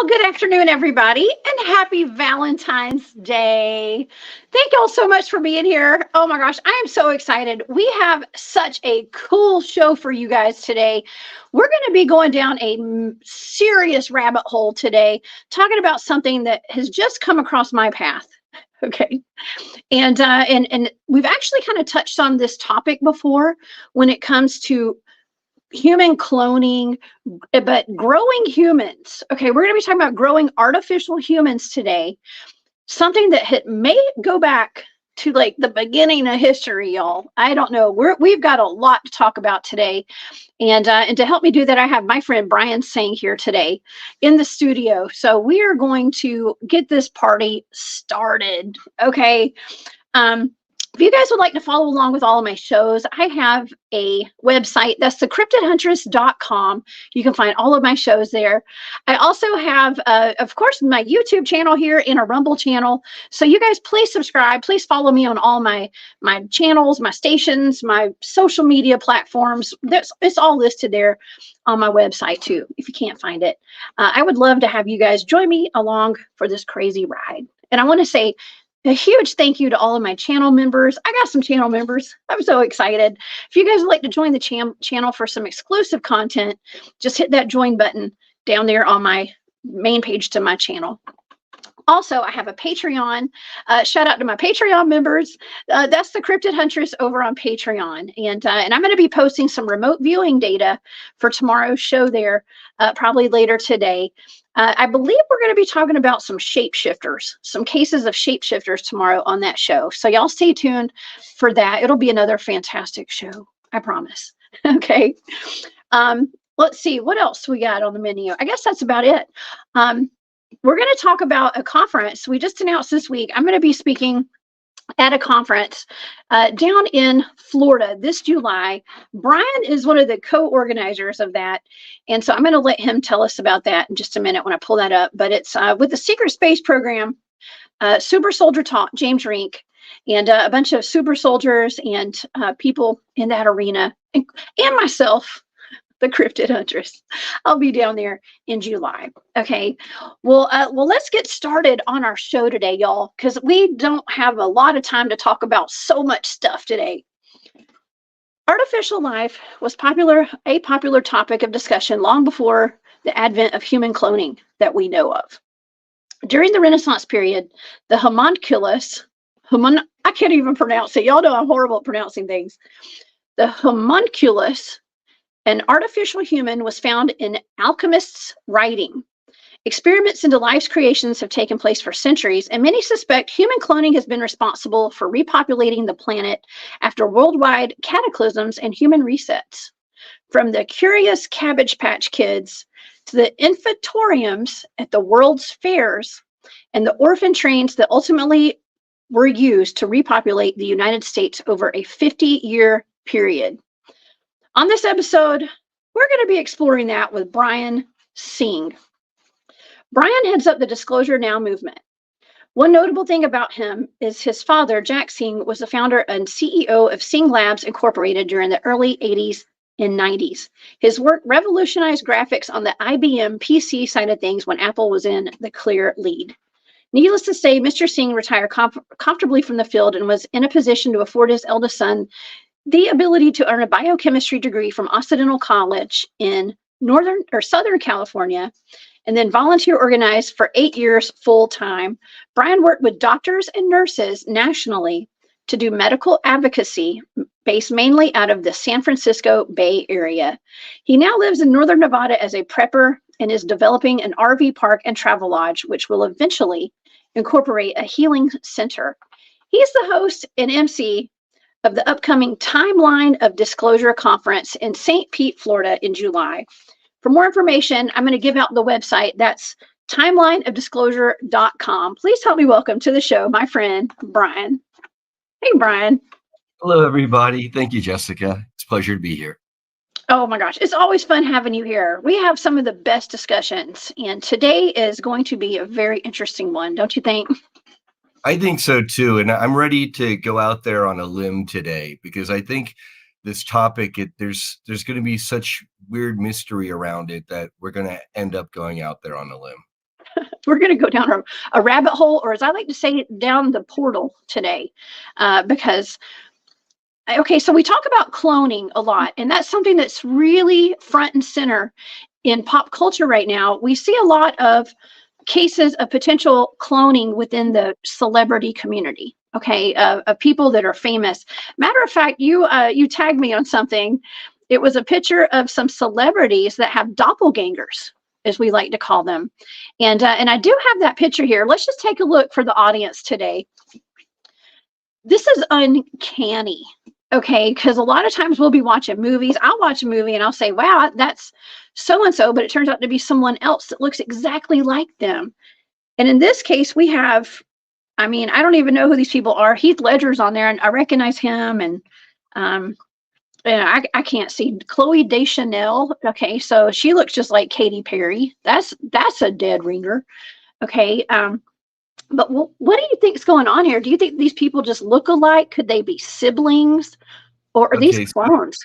Well, good afternoon, everybody, and happy Valentine's Day. Thank y'all so much for being here. Oh my gosh, I am so excited. We have such a cool show for you guys today. We're going to be going down a serious rabbit hole today, talking about something that has just come across my path. Okay. And we've actually kind of touched on this topic before when it comes to human cloning, but growing humans. Okay, we're going to be talking about growing artificial humans today. Something that may go back to like the beginning of history, y'all. I don't know. We've got a lot to talk about today. And to help me do that, I have my friend Brian Tseng here today in the studio. So we are going to get this party started. Okay. If you guys would like to follow along with all of my shows, I have a website. That's the cryptidhuntress.com. You can find all of my shows there. I also have, of course, my YouTube channel here and a Rumble channel. So you guys, please subscribe. Please follow me on all my channels, my stations, my social media platforms. It's all listed there on my website, too, if you can't find it. I would love to have you guys join me along for this crazy ride. And I want to say a huge thank you to all of my channel members. I got some channel members. I'm so excited. If you guys would like to join the channel for some exclusive content, just hit that join button down there on my main page to my channel. Also, I have a Patreon. Shout out to my Patreon members. That's the Cryptid Huntress over on Patreon. And I'm going to be posting some remote viewing data for tomorrow's show there, probably later today. I believe we're going to be talking about some shapeshifters, some cases of shapeshifters tomorrow on that show. So y'all stay tuned for that. It'll be another fantastic show. I promise. Okay. Let's see what else we got on the menu. I guess that's about it. We're going to talk about a conference we just announced this week. I'm going to be speaking at a conference down in Florida this July. Brian is one of the co-organizers of that. And so I'm going to let him tell us about that in just a minute when I pull that up. But it's with the Secret Space Program, Super Soldier Talk, James Rink, and a bunch of super soldiers and people in that arena, and myself, the Cryptid Huntress. I'll be down there in July. Okay. Well, let's get started on our show today, y'all, because we don't have a lot of time to talk about so much stuff today. Artificial life was a popular topic of discussion long before the advent of human cloning that we know of. During the Renaissance period, the homunculus, I can't even pronounce it. Y'all know I'm horrible at pronouncing things. The homunculus, an artificial human, was found in alchemists' writing. Experiments into life's creations have taken place for centuries, and many suspect human cloning has been responsible for repopulating the planet after worldwide cataclysms and human resets. From the curious Cabbage Patch Kids to the Infantoriums at the world's fairs and the Orphan trains that ultimately were used to repopulate the United States over a 50-year period. On this episode, we're going to be exploring that with Brian Tseng. Brian heads up the Disclosure Now movement. One notable thing about him is his father, Jack Tseng, was the founder and CEO of Tseng Labs Incorporated during the early 80s and 90s. His work revolutionized graphics on the IBM PC side of things when Apple was in the clear lead. Needless to say, Mr. Tseng retired comfortably from the field and was in a position to afford his eldest son the ability to earn a biochemistry degree from Occidental College in Southern California, and then volunteer organized for 8 years full-time. Brian worked with doctors and nurses nationally to do medical advocacy based mainly out of the San Francisco Bay Area. He now lives in Northern Nevada as a prepper and is developing an RV park and travel lodge, which will eventually incorporate a healing center. He's the host and MC of the upcoming Timeline of Disclosure Conference in St. Pete, Florida in July. For more information, I'm going to give out the website. That's timelineofdisclosure.com. Please help me welcome to the show my friend, Brian. Hey, Brian. Hello, everybody. Thank you, Jessica. It's a pleasure to be here. Oh my gosh, it's always fun having you here. We have some of the best discussions, and today is going to be a very interesting one, don't you think? I think so too, and I'm ready to go out there on a limb today because I think this topic, there's going to be such weird mystery around it that we're going to end up going out there on a limb. we're going to go down a rabbit hole, or as I like to say, down the portal today, because okay, so we talk about cloning a lot, and that's something that's really front and center in pop culture right now. We see a lot of cases of potential cloning within the celebrity community. Okay, of people that are famous. Matter of fact, you tagged me on something. It was a picture of some celebrities that have doppelgangers, as we like to call them, and I do have that picture here. Let's just take a look for the audience today. This is uncanny. Okay, because a lot of times we'll be watching movies. I'll watch a movie and I'll say, wow, that's so and so, but it turns out to be someone else that looks exactly like them. And in this case, we have, I mean, I don't even know who these people are. Heath Ledger's on there, and I recognize him. And I can't see Chloe Deschanel. Okay, so she looks just like Katy Perry. That's a dead ringer. Okay, but what do you think's going on here? Do you think these people just look alike? Could they be siblings, or are these Okay, clones?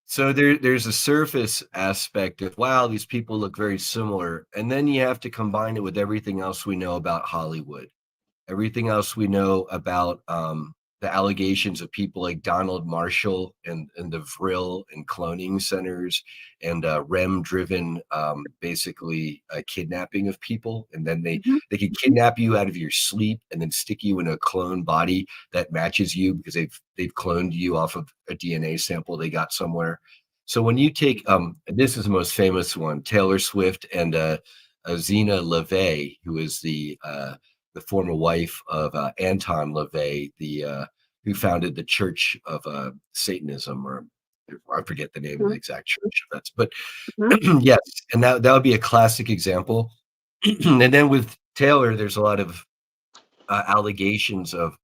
so there's a surface aspect of, wow, these people look very similar, and then you have to combine it with everything else we know about Hollywood, everything else we know about the allegations of people like Donald Marshall and the Vril and cloning centers and REM-driven, basically kidnapping of people, and then they can kidnap you out of your sleep and then stick you in a clone body that matches you because they've cloned you off of a DNA sample they got somewhere. So when you take this is the most famous one, Taylor Swift and Zena LaVey, who is the former wife of Anton LaVey, who founded the Church of Satanism, or I forget the name of the exact church. But yes, and that would be a classic example. And then with Taylor, there's a lot of allegations of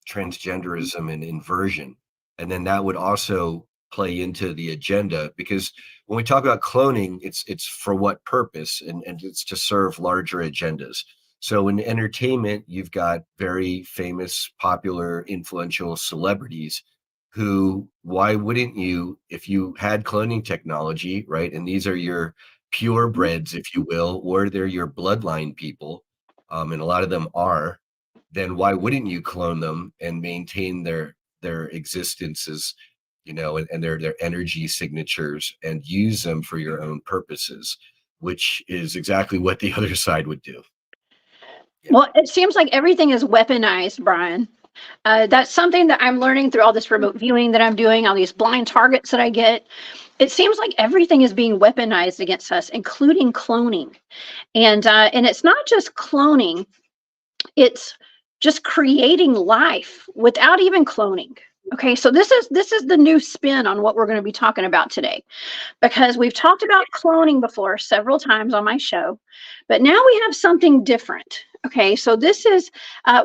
transgenderism and inversion, and then that would also play into the agenda, because when we talk about cloning, it's for what purpose, and it's to serve larger agendas. So in entertainment, you've got very famous, popular, influential celebrities who, why wouldn't you, if you had cloning technology, right? And these are your purebreds, if you will, or they're your bloodline people, and a lot of them are, then why wouldn't you clone them and maintain their existences, and their energy signatures, and use them for your own purposes, which is exactly what the other side would do. Well, it seems like everything is weaponized, Brian. That's something that I'm learning through all this remote viewing that I'm doing, all these blind targets that I get. It seems like everything is being weaponized against us, including cloning. And it's not just cloning, it's just creating life without even cloning. Okay, so this is the new spin on what we're going to be talking about today, because we've talked about cloning before several times on my show, but now we have something different. Okay, so this is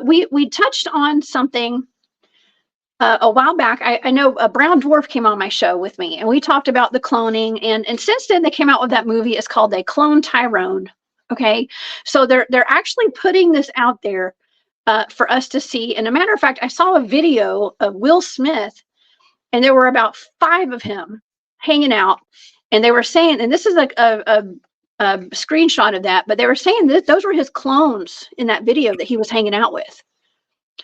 we touched on something a while back. I know Brown Dwarf came on my show with me, and we talked about the cloning, and since then they came out with that movie. It's called They Clone Tyrone. Okay, so they're actually putting this out there for us to see. And a matter of fact, I saw a video of Will Smith, and there were about 5 of him hanging out, and they were saying, and this is a screenshot of that, but they were saying that those were his clones in that video that he was hanging out with.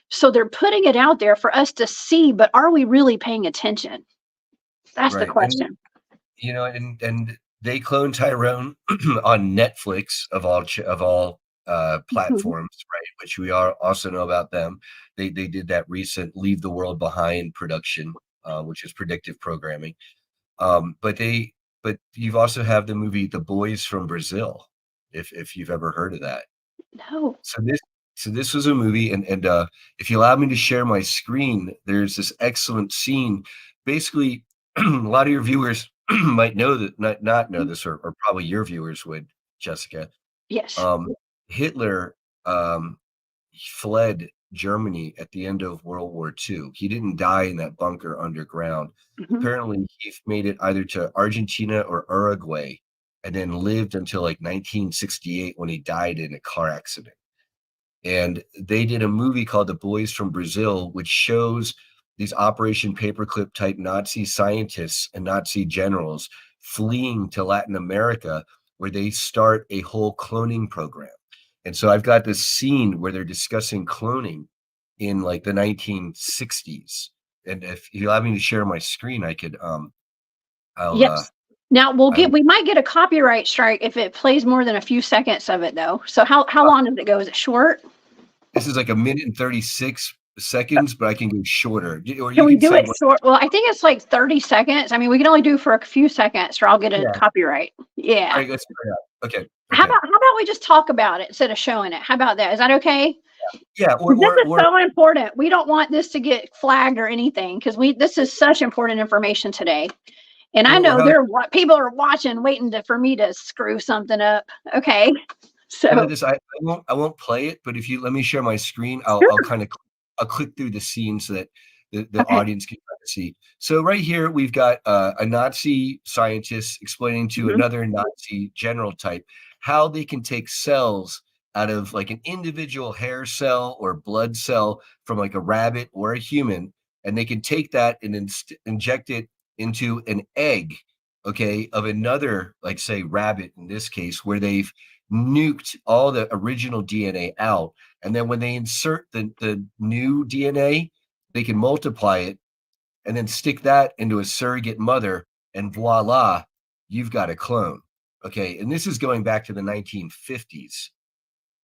So they're putting it out there for us to see, but are we really paying attention? That's right. The question. And they cloned Tyrone on Netflix of all platforms, right? Which we also know about them. They did that recent Leave the World Behind production, which is predictive programming. But you've also have the movie The Boys from Brazil, if you've ever heard of that. No. So this was a movie, and if you allow me to share my screen, there's this excellent scene. Basically, a lot of your viewers might know that, not know this, or probably your viewers would, Jessica. Yes. Hitler fled Germany at the end of World War II. He didn't die in that bunker underground. Apparently, he made it either to Argentina or Uruguay, and then lived until like 1968 when he died in a car accident. And they did a movie called The Boys from Brazil, which shows these Operation Paperclip type Nazi scientists and Nazi generals fleeing to Latin America, where they start a whole cloning program. And so I've got this scene where they're discussing cloning in like the 1960s. And if you allow me to share my screen, I could Yes. Now I we might get a copyright strike if it plays more than a few seconds of it though. So how long does it go? Is it short? this is like 1 minute and 36 seconds, but I can go shorter. Or Can you we can do say it what. short? Well, I think it's like 30 seconds. I mean, we can only do for a few seconds or I'll get a Yeah. copyright. All Yeah. right, let's try it out. Okay. How Okay. about we just talk about it instead of showing it? How about that? Is that okay? Yeah. This is so important. We don't want this to get flagged or anything because this is such important information today. And I know people are watching, waiting for me to screw something up. Okay. How about So this? I won't play it, but if you let me share my screen, sure. I'll click through the scene so that the Okay. audience can kind of see. So right here we've got a Nazi scientist explaining to another Nazi general type how they can take cells out of like an individual hair cell or blood cell from like a rabbit or a human, and they can take that and inject it into an egg, okay, of another, like say rabbit in this case, where they've nuked all the original DNA out. And then when they insert the new DNA, they can multiply it and then stick that into a surrogate mother, and voila, you've got a clone. Okay. And this is going back to the 1950s.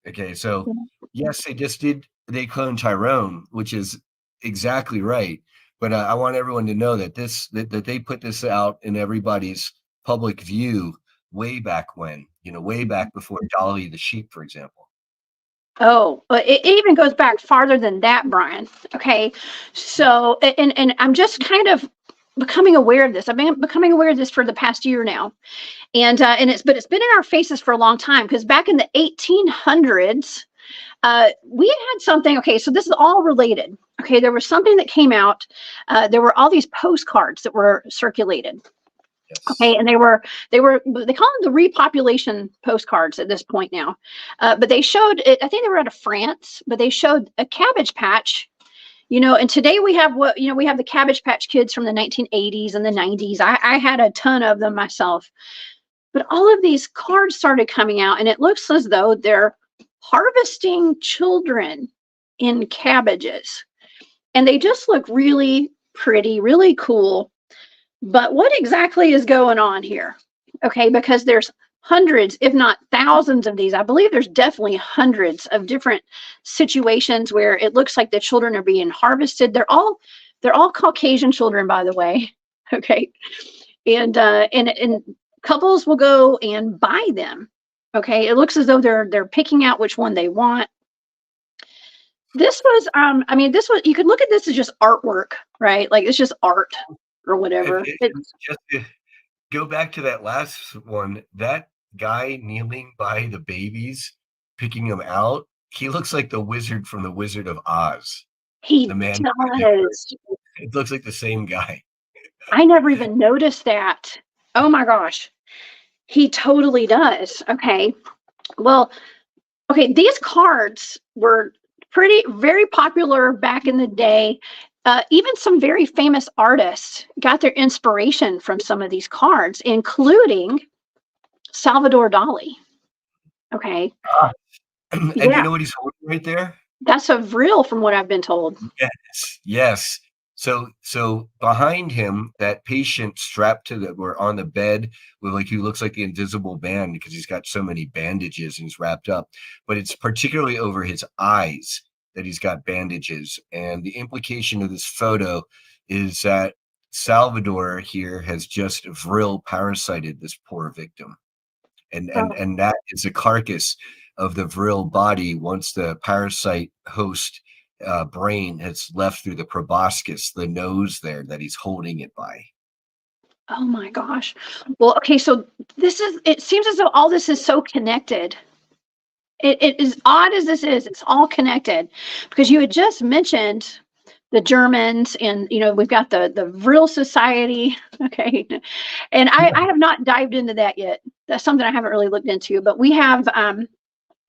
Okay. So, yes, they cloned Tyrone, which is exactly right. But I want everyone to know that that they put this out in everybody's public view way back when, way back before Dolly the sheep, for example. Oh, but it even goes back farther than that, Brian. Okay. So, and I'm just kind of becoming aware of this. I've been becoming aware of this for the past year now. And it's been in our faces for a long time because back in the 1800s, we had something. Okay, so this is all related. Okay, there was something that came out. There were all these postcards that were circulated. Yes. Okay, and they call them the repopulation postcards at this point now, but they showed it. I think they were out of France, but they showed a Cabbage Patch. And today we have we have the Cabbage Patch Kids from the 1980s and the 90s. I had a ton of them myself, but all of these cards started coming out, and it looks as though they're harvesting children in cabbages, and they just look really pretty, really cool. But what exactly is going on here? Okay, because there's hundreds, if not thousands of these. I believe there's definitely hundreds of different situations where it looks like the children are being harvested. They're all Caucasian children, by the way. Okay. And couples will go and buy them. Okay. It looks as though they're picking out which one they want. This was you could look at this as just artwork, right? Like it's just art or whatever. Just to go back to that last one, that guy kneeling by the babies, picking them out, he looks like the wizard from the Wizard of Oz. He The man does. It looks like the same guy. I never even noticed that. Oh my gosh. He totally does. Okay. Well, okay, these cards were very popular back in the day. Even some very famous artists got their inspiration from some of these cards, including Salvador Dali. Okay. And yeah. you know what he's holding right there? That's a vril from what I've been told. Yes. So behind him, that patient strapped or on the bed with who looks like the invisible man because he's got so many bandages and he's wrapped up, but it's particularly over his eyes that he's got bandages. And the implication of this photo is that Salvador here has just vril parasited this poor victim. And that is a carcass of the vril body once the parasite host brain has left through the proboscis, the nose there that he's holding it by. Oh my gosh. Well, okay, so it seems as though all this is so connected. It is odd as this is, it's all connected because you had just mentioned the Germans and, we've got the Vril Society. Okay. And I have not dived into that yet. That's something I haven't really looked into, but we have,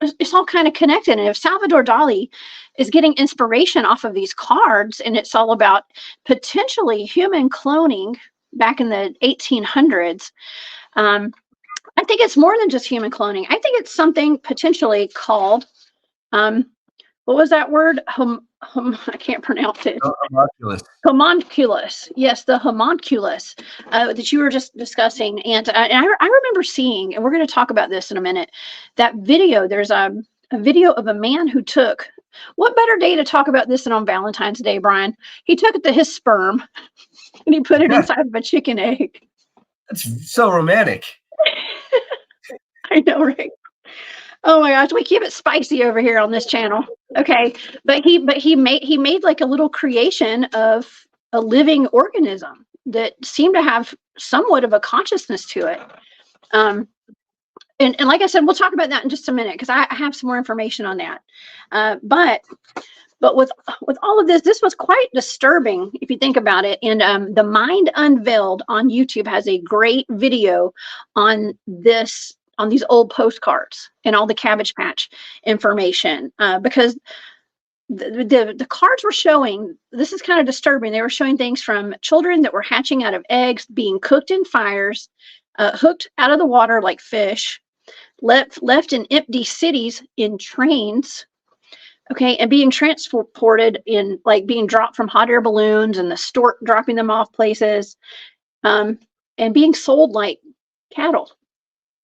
it's all kind of connected. And if Salvador Dali is getting inspiration off of these cards and it's all about potentially human cloning back in the 1800s, I I think it's more than just human cloning. I think it's something potentially called, what was that word? I can't pronounce it. Homunculus. Homunculus. Yes, the homunculus that you were just discussing. And I remember seeing, and we're going to talk about this in a minute, that video. There's a video of a man who took, what better day to talk about this than on Valentine's Day, Brian? He took his sperm and he put it inside of a chicken egg. That's so romantic. I know, right? Oh my gosh, we keep it spicy over here on this channel. Okay, but he made like a little creation of a living organism that seemed to have somewhat of a consciousness to it. And like I said, we'll talk about that in just a minute because I have some more information on that. But with all of this was quite disturbing if you think about it. And the Mind Unveiled on YouTube has a great video on this, on these old postcards and all the Cabbage Patch information, because the cards were showing, this is kind of disturbing. They were showing things from children that were hatching out of eggs, being cooked in fires, hooked out of the water like fish, left in empty cities in trains, okay, and being transported in, like being dropped from hot air balloons and the stork dropping them off places, and being sold like cattle.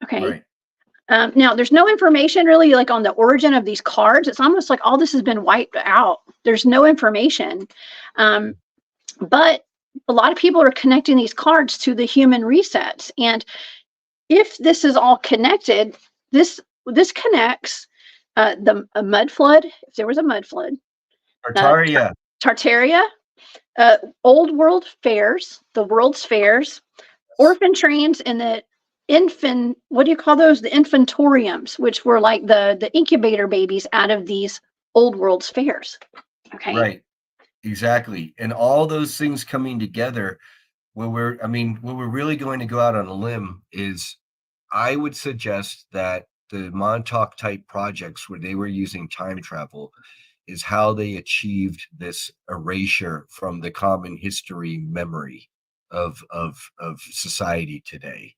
Okay. Right. Now, there's no information really like on the origin of these cards. It's almost like all this has been wiped out. There's no information. But a lot of people are connecting these cards to the human resets. And if this is all connected, this connects a mud flood, if there was a mud flood. Tartaria, old world fairs, the World's Fairs, orphan trains, and the what do you call those? The Infantoriums, which were like the incubator babies out of these old world's fairs. Okay. Right. Exactly. And all those things coming together, when we're really going to go out on a limb is, I would suggest that the Montauk type projects where they were using time travel is how they achieved this erasure from the common history memory of society today.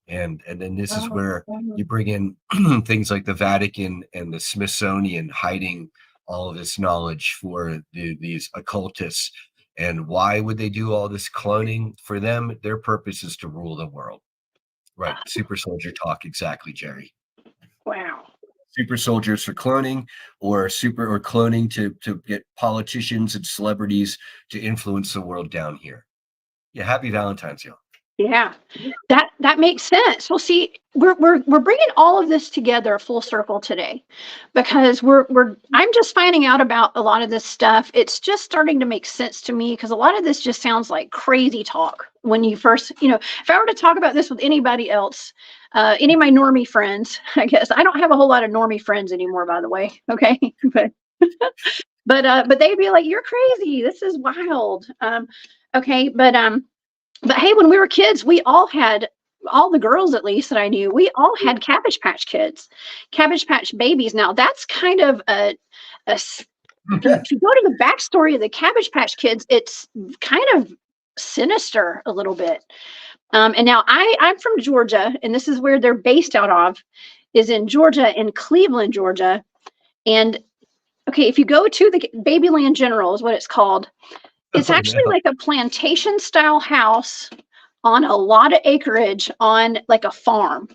And then this is where you bring in things like the Vatican and the Smithsonian hiding all of this knowledge for these occultists. And why would they do all this cloning? For them, their purpose is to rule the world. Right. Super soldier talk. Exactly, Jerry. Wow. Super soldiers for cloning, or cloning to get politicians and celebrities to influence the world down here. Yeah. Happy Valentine's, y'all. Yeah, that makes sense. Well, see, we're bringing all of this together full circle today, because I'm just finding out about a lot of this stuff. It's just starting to make sense to me, because a lot of this just sounds like crazy talk when you first, if I were to talk about this with anybody else, any of my normie friends, I guess I don't have a whole lot of normie friends anymore, by the way. Okay, but they'd be like, "You're crazy. This is wild." Okay, but hey, when we were kids, we all had, all the girls at least that I knew, we all had Cabbage Patch kids, Cabbage Patch babies. Now that's kind of if you go to the backstory of the Cabbage Patch kids, it's kind of sinister a little bit. And now I'm from Georgia, and this is where they're based out of, is in Georgia, in Cleveland, Georgia. And okay, if you go to the Babyland General is what it's called. It's actually like a plantation style house on a lot of acreage on like a farm.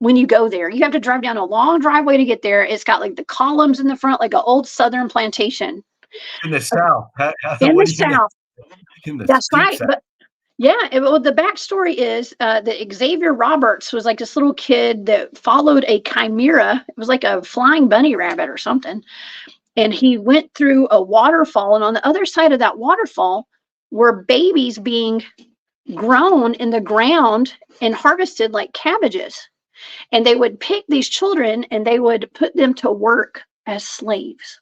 When you go there, you have to drive down a long driveway to get there. It's got like the columns in the front, like an old Southern plantation. In the South. In the South. That's right. South. But yeah, the backstory is that Xavier Roberts was like this little kid that followed a chimera. It was like a flying bunny rabbit or something. And he went through a waterfall, and on the other side of that waterfall were babies being grown in the ground and harvested like cabbages. And they would pick these children and they would put them to work as slaves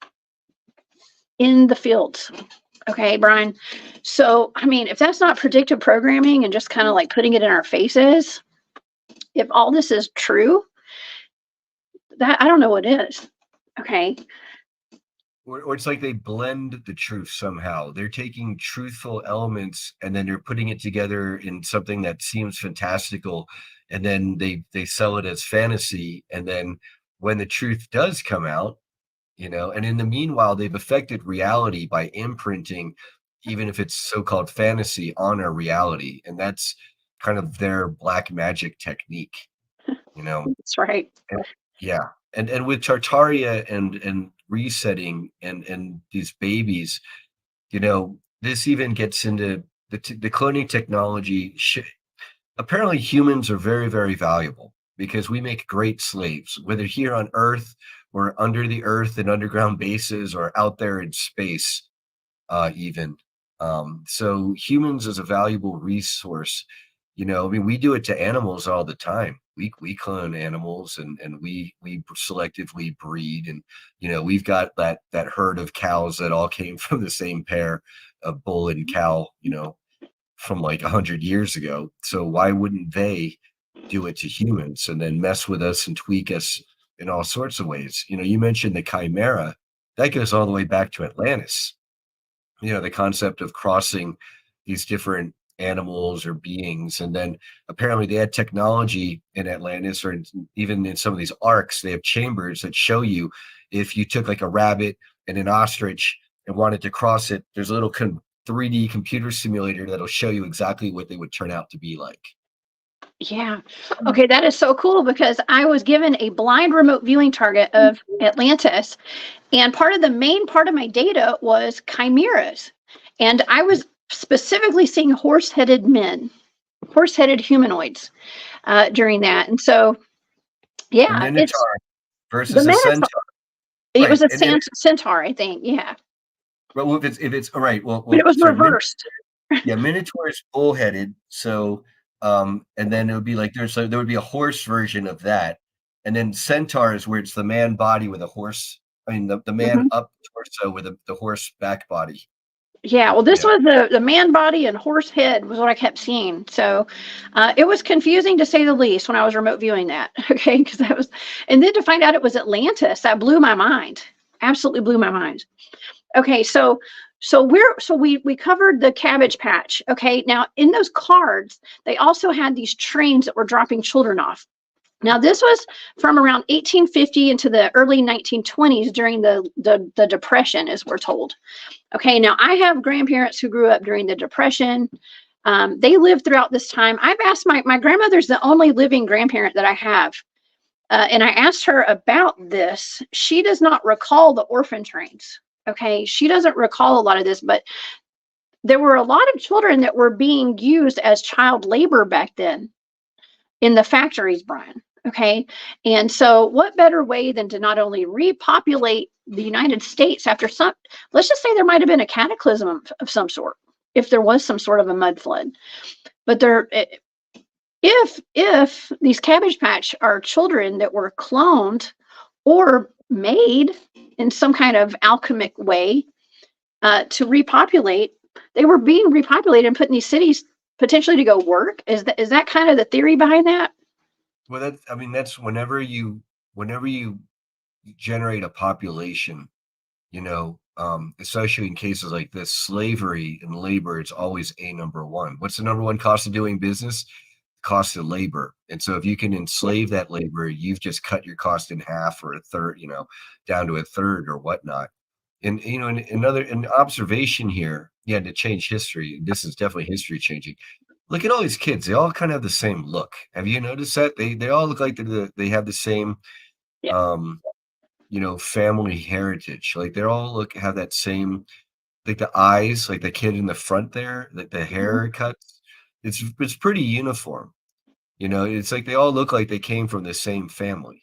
in the fields. Okay, Brian. So, I mean, if that's not predictive programming and just kind of like putting it in our faces, if all this is true, that I don't know what is. Okay. or it's like they blend the truth somehow. They're taking truthful elements and then they're putting it together in something that seems fantastical, and then they sell it as fantasy. And then when the truth does come out, and in the meanwhile, they've affected reality by imprinting, even if it's so-called fantasy, on our reality. And that's kind of their black magic technique, you know. That's right. And- yeah. And with Tartaria and resetting and these babies, this even gets into the cloning technology. Apparently humans are very, very valuable because we make great slaves, whether here on Earth or under the earth in underground bases or out there in space, even. So humans is a valuable resource. I mean, we do it to animals all the time. We clone animals and we selectively breed, and we've got that herd of cows that all came from the same pair of bull and cow, from like 100 years ago. So why wouldn't they do it to humans and then mess with us and tweak us in all sorts of ways? You mentioned the chimera. That goes all the way back to Atlantis. The concept of crossing these different animals or beings. And then apparently they had technology in Atlantis, or even in some of these arcs, they have chambers that show you if you took like a rabbit and an ostrich and wanted to cross it, there's a little 3D computer simulator that'll show you exactly what they would turn out to be like. Yeah. Okay, that is so cool because I was given a blind remote viewing target of Atlantis, and the main part of my data was chimeras. And I was specifically seeing horse-headed humanoids during that. And so, yeah, the Minotaur versus the a Minotaur. centaur. It was a centaur, I think. Yeah. Well, if it's all right, well, but it was reversed. Yeah, Minotaur is bull-headed. So, and then it would be like there would be a horse version of that, and then centaur is where it's the man body with a horse. I mean, the man up torso with the horse back body. Yeah, well, this was the man body and horse head was what I kept seeing. So it was confusing to say the least when I was remote viewing that. Okay, because that was, and then to find out it was Atlantis, that blew my mind. Absolutely blew my mind. Okay, so we covered the Cabbage Patch. Okay, now in those cards, they also had these trains that were dropping children off. Now, this was from around 1850 into the early 1920s during the Depression, as we're told. Okay, now I have grandparents who grew up during the Depression. They lived throughout this time. I've asked my grandmother's the only living grandparent that I have. And I asked her about this. She does not recall the orphan trains. Okay, she doesn't recall a lot of this, but there were a lot of children that were being used as child labor back then in the factories, Brian. Okay, and so what better way than to not only repopulate the United States after let's just say there might have been a cataclysm of some sort, if there was some sort of a mud flood. But if these Cabbage Patch are children that were cloned or made in some kind of alchemic way to repopulate, they were being repopulated and put in these cities potentially to go work. Is that kind of the theory behind that? Well, that's whenever you generate a population, especially in cases like this, slavery and labor is always number one. What's the number one cost of doing business? Cost of labor. And so if you can enslave that labor, you've just cut your cost in half or a third, down to a third or whatnot. And an observation here, to change history. This is definitely history changing. Look at all these kids. They all kind of have the same look. Have you noticed that? They all look like they have the same, family heritage. Like they all have that same, like the eyes, like the kid in the front there, like the haircuts. It's pretty uniform. It's like they all look like they came from the same family.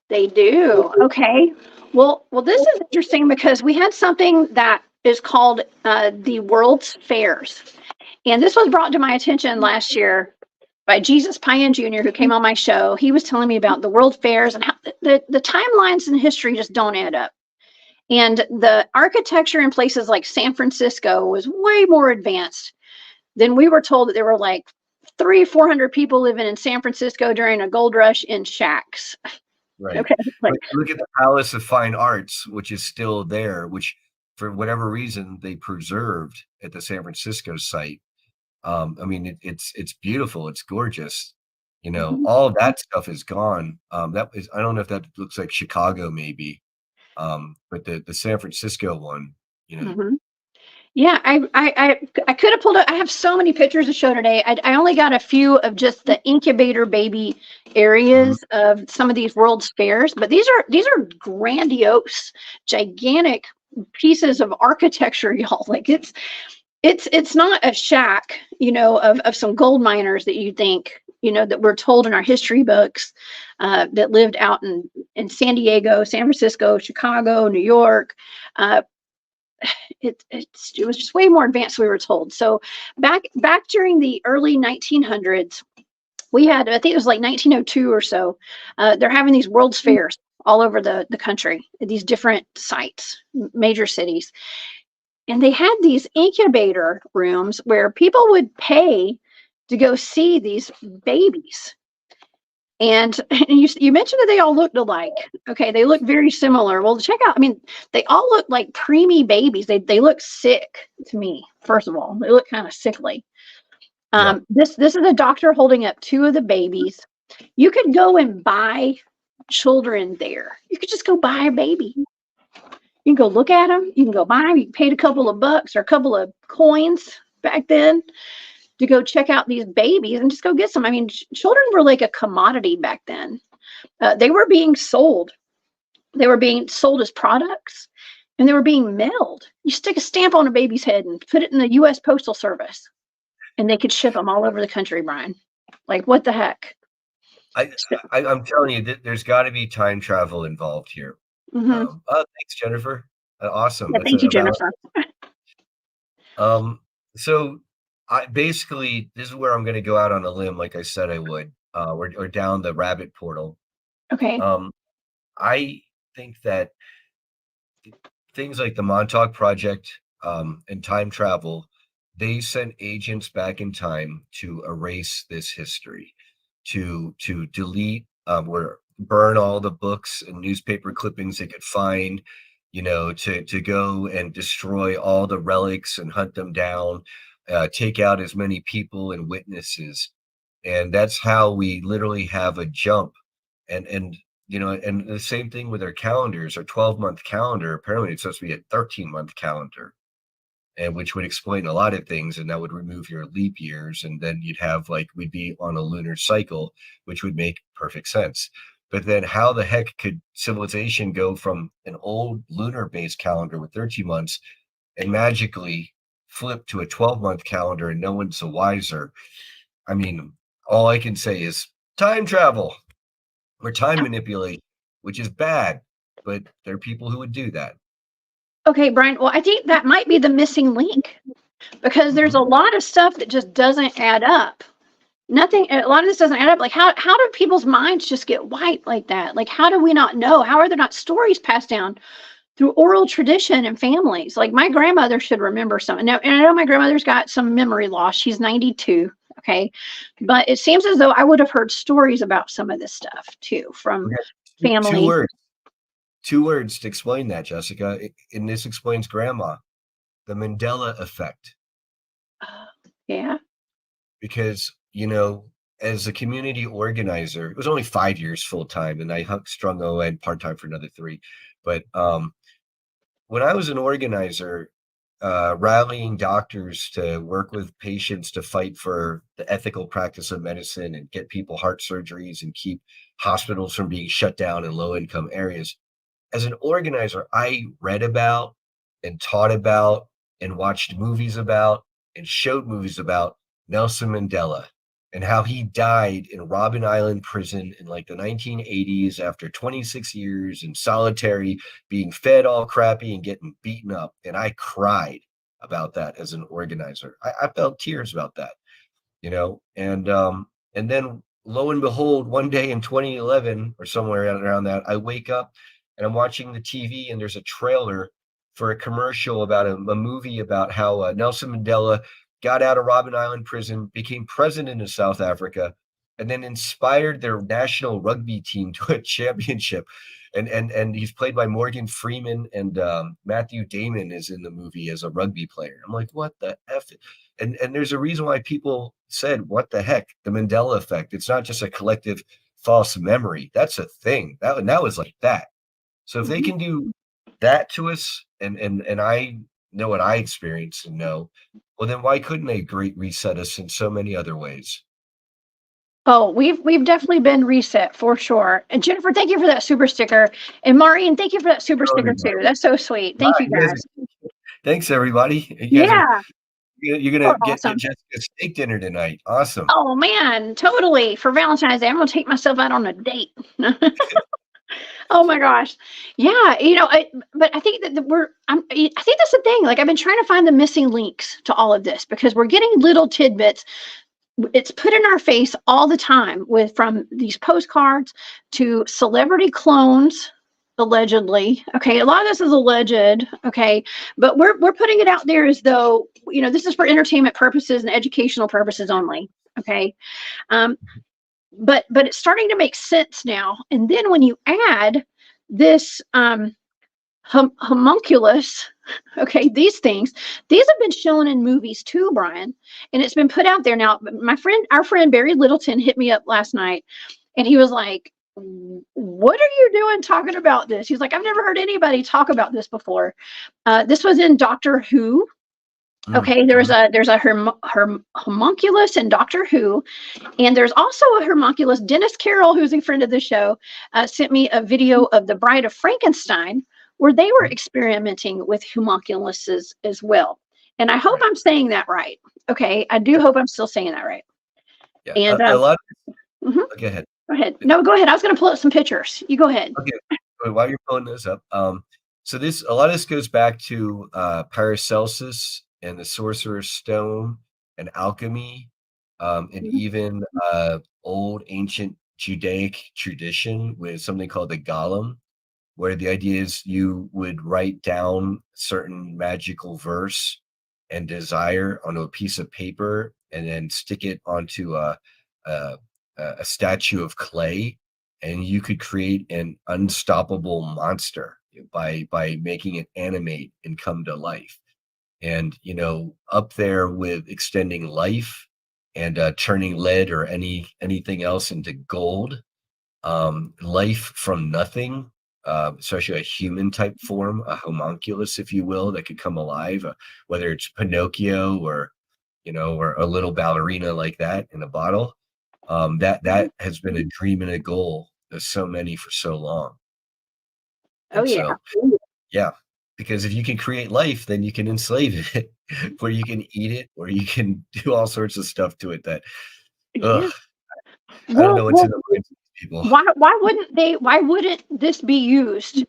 They do. Okay. Well, this is interesting because we had something that is called the World's Fairs. And this was brought to my attention last year by Jesus Payan Jr., who came on my show. He was telling me about the World Fairs and how the timelines in history just don't add up. And the architecture in places like San Francisco was way more advanced than we were told. That there were like 300-400 people living in San Francisco during a gold rush in shacks. Right. Okay, like But look at the Palace of Fine Arts, which is still there, which for whatever reason they preserved at the San Francisco site. I mean, it's beautiful, it's gorgeous. mhm, All of that stuff is gone. That is, I don't know if that looks like Chicago, maybe, but the San Francisco one, mhm. Yeah, I could have pulled it. I have so many pictures to show today. I only got a few of just the incubator baby mhm, areas of some of these World's Fairs, but these are grandiose, gigantic pieces of architecture, y'all. Like it's not a shack, of some gold miners that you think, that we're told in our history books, that lived out in San Diego, San Francisco, Chicago, New York. Uh, it was just way more advanced than we were told. So back during the early 1900s, we had, I think it was like 1902 or so. They're having these World's Fairs all over the country at these different sites, major cities, and they had these incubator rooms where people would pay to go see these babies. And you mentioned that they all looked alike. Okay, they look very similar. Well, check out. I mean, they all look like preemie babies. They look sick to me. First of all, they look kind of sickly. yeah. This is a doctor holding up two of the babies. You could go and buy children there. You could just go buy a baby. You can go look at them. You can go buy them. You paid a couple of bucks or a couple of coins back then to go check out these babies and just go get some. I mean, children were like a commodity back then. They were being sold. They were being sold as products, and they were being mailed. You stick a stamp on a baby's head and put it in the U.S. Postal Service, and they could ship them all over the country, Brian. Like, what the heck? I, I'm telling you that there's got to be time travel involved here. Mm-hmm. Oh, thanks, Jennifer. Awesome. Yeah, That's thank you, a valid. Jennifer. So I basically this is where I'm going to go out on a limb, like I said I would, or down the rabbit portal. Okay. Um, I think that things like the Montauk Project, and time travel, they sent agents back in time to erase this history, to delete, or burn all the books and newspaper clippings they could find, to go and destroy all the relics and hunt them down, take out as many people and witnesses. And that's how we literally have a jump. And the same thing with our calendars. Our 12-month calendar, apparently it's supposed to be a 13-month calendar, and which would explain a lot of things, and that would remove your leap years, and then you'd have, like, we'd be on a lunar cycle, which would make perfect sense. But then how the heck could civilization go from an old lunar based calendar with 13 months and magically flip to a 12-month calendar and no one's the wiser? I mean, all I can say is time travel or time manipulation, which is bad, but there are people who would do that. Okay, Brian. Well, I think that might be the missing link because there's Mhm. a lot of stuff that just doesn't add up. Nothing, a lot of this doesn't add up. Like, how do people's minds just get white like that? Like, how do we not know? How are there not stories passed down through oral tradition and families? Like, my grandmother should remember something. Now, and I know my grandmother's got some memory loss. She's 92. Okay. But it seems as though I would have heard stories about some of this stuff too from Okay. Two family. words. Two words to explain that, Jessica. And this explains grandma, the Mandela effect. Yeah. Because, as a community organizer, it was only 5 years full time, and I strung ON part time for another 3. But when I was an organizer, rallying doctors to work with patients to fight for the ethical practice of medicine and get people heart surgeries and keep hospitals from being shut down in low income areas. As an organizer, I read about and taught about and watched movies about and showed movies about Nelson Mandela and how he died in Robben Island prison in like the 1980s after 26 years in solitary, being fed all crappy and getting beaten up. And I cried about that as an organizer. I felt tears about that, and then lo and behold, one day in 2011 or somewhere around that, I wake up and I'm watching the TV and there's a trailer for a commercial about a movie about how Nelson Mandela got out of Robben Island prison, became president of South Africa, and then inspired their national rugby team to a championship. And he's played by Morgan Freeman, and Matthew Damon is in the movie as a rugby player. I'm like, what the F? And there's a reason why people said, what the heck? The Mandela effect. It's not just a collective false memory. That's a thing. That was like that. So if they can do that to us, and I know what I experienced and know, well, then why couldn't they great reset us in so many other ways? Oh, we've definitely been reset for sure. And Jennifer, thank you for that super sticker. And Maureen, thank you for that super Oh, sticker too. That's so sweet. Thank you you guys guys. thanks, everybody. You guys are Yeah, you're gonna you're get awesome. Jessica's steak dinner tonight. Awesome. Oh man, totally. For Valentine's Day, I'm gonna take myself out on a date. Oh my gosh. Yeah, but I think that I think that's the thing. Like I've been trying to find the missing links to all of this because we're getting little tidbits. It's put in our face all the time from these postcards to celebrity clones allegedly. Okay, a lot of this is alleged. Okay, but we're putting it out there as though this is for entertainment purposes and educational purposes only. Okay, um, but it's starting to make sense now. And then when you add this homunculus, okay, these have been shown in movies too, Brian, and it's been put out there now. Our friend Barry Littleton hit me up last night, and he was like, what are you doing talking about this? He's like, I've never heard anybody talk about this before. This was in Doctor Who. Okay, there's a homunculus in Doctor Who, and there's also a homunculus. Dennis Carroll, who's a friend of the show, sent me a video of the Bride of Frankenstein, where they were experimenting with homunculuses as well. And I hope I'm saying that right. Okay, I do hope I'm still saying that right. Yeah, And a lot. mhm. Go ahead. Go ahead. No, go ahead. I was going to pull up some pictures. You go ahead. Okay, while you're pulling those up, so a lot of this goes back to Paracelsus and the Sorcerer's Stone and alchemy, and even old ancient Judaic tradition with something called the Golem, where the idea is you would write down certain magical verse and desire onto a piece of paper and then stick it onto a, a statue of clay, and you could create an unstoppable monster by making it animate and come to life. And up there with extending life and turning lead or anything else into gold, life from nothing, especially a human type form, a homunculus, if you will, that could come alive, whether it's Pinocchio or or a little ballerina like that in a bottle. That has been a dream and a goal of so many for so long. Oh And yeah. so, yeah, because if you can create life, then you can enslave it, where you can eat it, or you can do all sorts of stuff to it that, Yeah. ugh, I don't know what's in the minds of people. Why wouldn't this be used?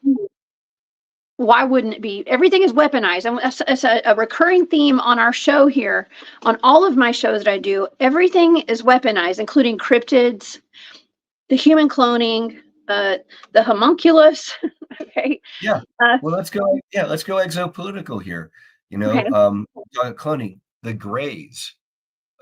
Why wouldn't it be? Everything is weaponized. And it's a recurring theme on our show here, on all of my shows that I do. Everything is weaponized, including cryptids, the human cloning, the homunculus. Okay. Yeah. Uh, Well, let's go. Yeah, let's go exopolitical here. okay. Cloning the grays.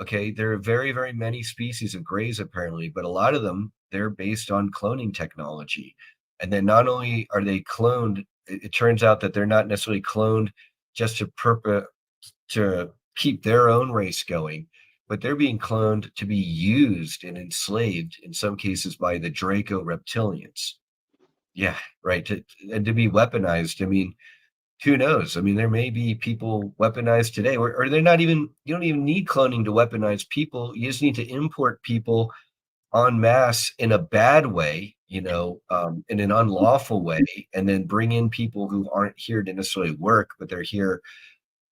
Okay, there are very, very many species of grays apparently, but a lot of them they're based on cloning technology. And then not only are they cloned, it turns out that they're not necessarily cloned just to keep their own race going, but they're being cloned to be used and enslaved in some cases by the Draco reptilians. Yeah, right. And to be weaponized. I mean, who knows? I mean, there may be people weaponized today, or they're not even, you don't even need cloning to weaponize people. You just need to import people en masse in a bad way, in an unlawful way, and then bring in people who aren't here to necessarily work, but they're here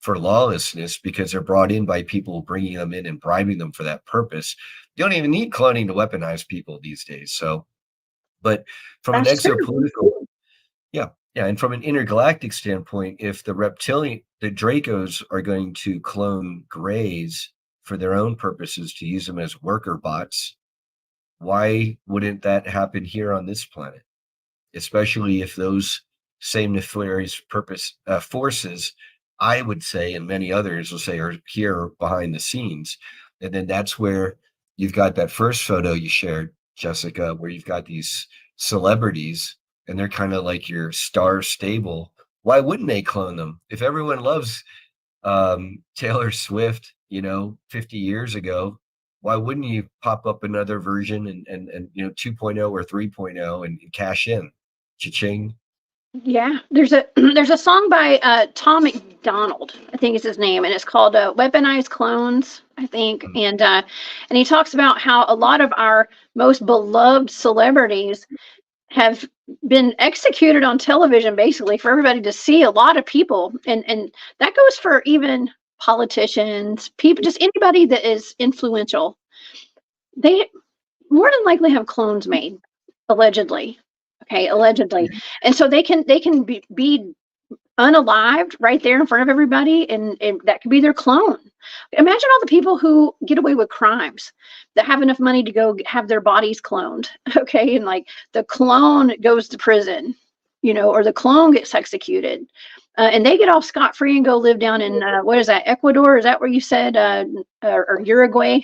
for lawlessness because they're brought in by people bringing them in and bribing them for that purpose. You don't even need cloning to weaponize people these days. So, but from an That's true. exopolitical, yeah, yeah, and from an intergalactic standpoint, if the Dracos are going to clone Greys for their own purposes to use them as worker bots, why wouldn't that happen here on this planet? Especially if those same nefarious forces, I would say, and many others will say, are here behind the scenes, and then that's where you've got that first photo you shared, Jessica, where you've got these celebrities and they're kind of like your star stable. Why wouldn't they clone them? If everyone loves Taylor Swift, 50 years ago, why wouldn't you pop up another version and 2.0 or 3.0 and cash in? Cha-ching. Yeah, there's a there's a song by Tom McDonald, I think is his name, and it's called "Weaponized Clones," I think, and he talks about how a lot of our most beloved celebrities have been executed on television, basically for everybody to see. A lot of people, and that goes for even politicians, people, just anybody that is influential. They more than likely have clones made, allegedly. Okay, allegedly. And so they can be unalived right there in front of everybody, and that could be their clone. Imagine all the people who get away with crimes that have enough money to go have their bodies cloned. Okay, and like the clone goes to prison, or the clone gets executed. And they get off scot-free and go live down in what is that, Ecuador? Is that where you said, or Uruguay?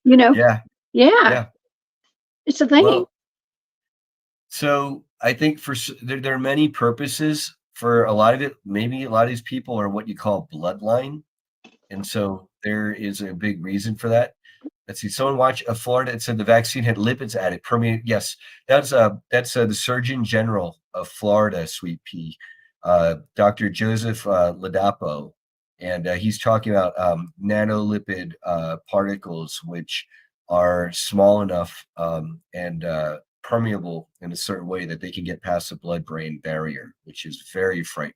you know Yeah. yeah, Yeah. it's a thing. Well, so I think there are many purposes for a lot of it. Maybe a lot of these people are what you call bloodline. And so there is a big reason for that. Let's see. Someone watched Florida. It said the vaccine had lipids added. Permeate. Yes, that's the Surgeon General of Florida, Sweet Pea, Dr. Joseph Ladapo, and he's talking about nanolipid particles, which are small enough and permeable in a certain way that they can get past the blood-brain barrier, which is very frightening.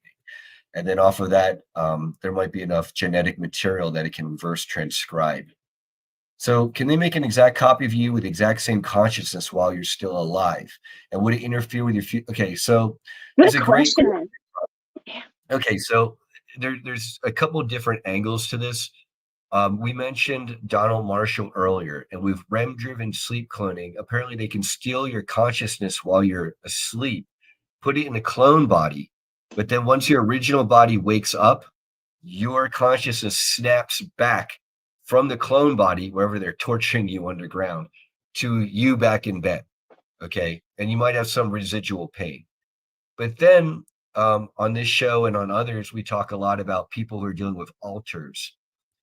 And then off of that, there might be enough genetic material that it can reverse transcribe. So can they make an exact copy of you with the exact same consciousness while you're still alive? And would it interfere with your future? Okay, so Good there's a great question. Okay, so there's a couple of different angles to this. We mentioned Donald Marshall earlier, and with REM-driven sleep cloning, apparently they can steal your consciousness while you're asleep, put it in a clone body, but then once your original body wakes up, your consciousness snaps back from the clone body, wherever they're torturing you underground, to you back in bed. Okay, and you might have some residual pain. But then on this show and on others, we talk a lot about people who are dealing with alters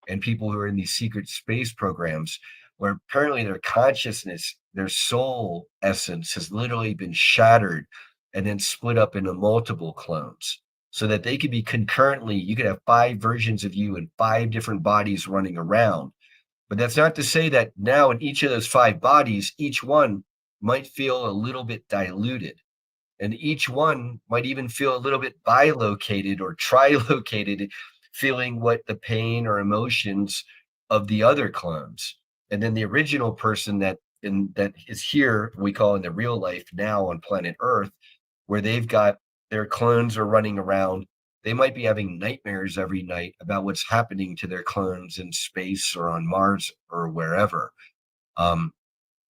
and people who are in these secret space programs where apparently their consciousness, their soul essence has literally been shattered and then split up into multiple clones so that they could be concurrently, you could have 5 versions of you in 5 different bodies running around. But that's not to say that now in each of those 5 bodies, each one might feel a little bit diluted. And each one might even feel a little bit bilocated or trilocated, feeling what the pain or emotions of the other clones. And then the original person that is here, we call in the real life now on planet Earth, where they've got their clones are running around. They might be having nightmares every night about what's happening to their clones in space or on Mars or wherever. And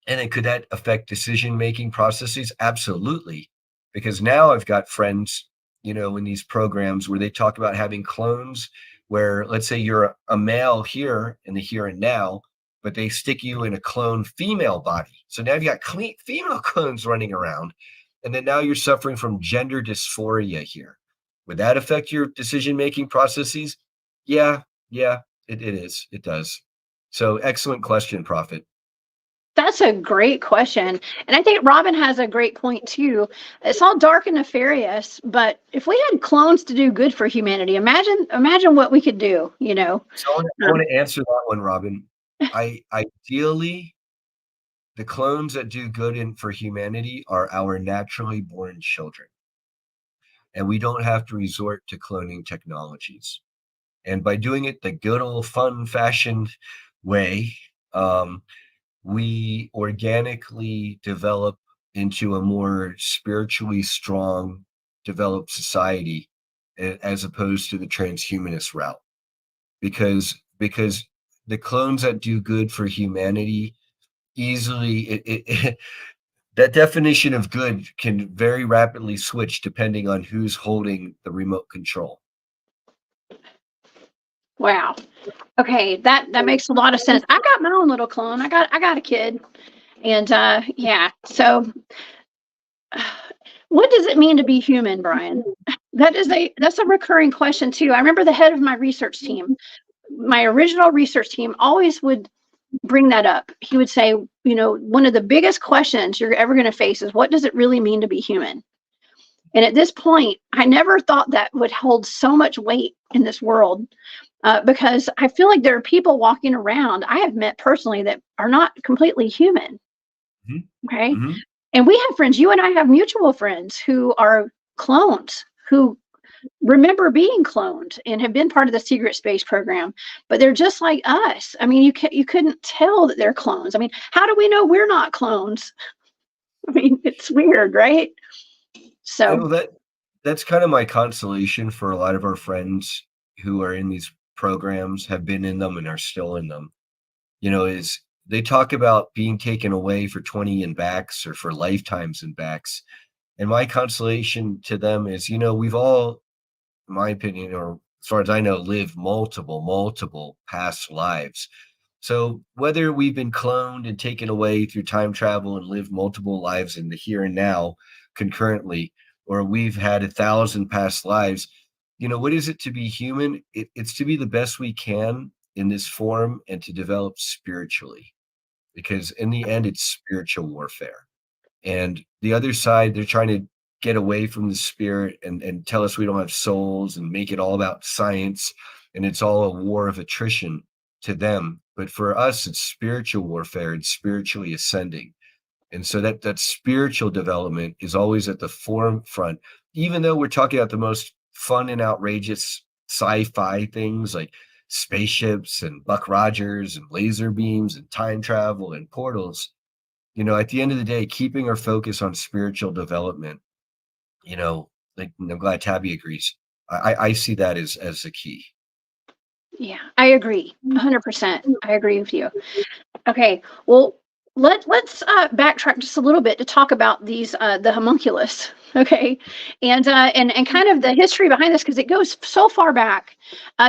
then could that affect decision-making processes? Absolutely. Because now I've got friends, in these programs where they talk about having clones where, let's say you're a male here in the here and now, but they stick you in a clone female body. So now you've got clean female clones running around. And then now you're suffering from gender dysphoria here. Would that affect your decision-making processes? Yeah, it is. It does. So excellent question, Prophet. That's a great question. And I think Robin has a great point too. It's all dark and nefarious, but if we had clones to do good for humanity, imagine what we could do, So I want to answer that one, Robin. Ideally, the clones that do good for humanity are our naturally born children. And we don't have to resort to cloning technologies. And by doing it the good old fun fashioned way, we organically develop into a more spiritually strong, developed society as opposed to the transhumanist route. Because the clones that do good for humanity easily that definition of good can very rapidly switch depending on who's holding the remote control. Wow. Okay, that makes a lot of sense. I got my own little clone. I got a kid, and yeah. So, what does it mean to be human, Brian? That's a recurring question too. I remember the head of my research team, my original research team, always would bring that up. He would say, one of the biggest questions you're ever going to face is, what does it really mean to be human? And at this point, I never thought that would hold so much weight in this world, because I feel like there are people walking around I have met personally that are not completely human. Mhm. Okay. Mhm. And we have friends, you and I have mutual friends who are clones, who remember being cloned and have been part of the secret space program, but they're just like us. I mean, you couldn't tell that they're clones. I mean, how do we know we're not clones? I mean, it's weird, right? So, That's kind of my consolation for a lot of our friends who are in these programs, have been in them and are still in them. Is they talk about being taken away for 20 and backs or for lifetimes and backs. And my consolation to them is, we've all, in my opinion, or as far as I know, lived multiple past lives. So whether we've been cloned and taken away through time travel and lived multiple lives in the here and now concurrently, or we've had 1,000 past lives, what is it to be human? It's to be the best we can in this form and to develop spiritually, because in the end, it's spiritual warfare. And the other side, they're trying to get away from the spirit and tell us we don't have souls and make it all about science. And it's all a war of attrition to them. But for us, it's spiritual warfare and spiritually ascending. And so that spiritual development is always at the forefront, even though we're talking about the most fun and outrageous sci-fi things like spaceships and Buck Rogers and laser beams and time travel and portals. At the end of the day, keeping our focus on spiritual development, like I'm glad Tabby agrees. I see that as the key. yeah, I agree 100%. I agree with you. Okay, well, let's backtrack just a little bit to talk about these the homunculus. Okay, and kind of the history behind this, because it goes so far back.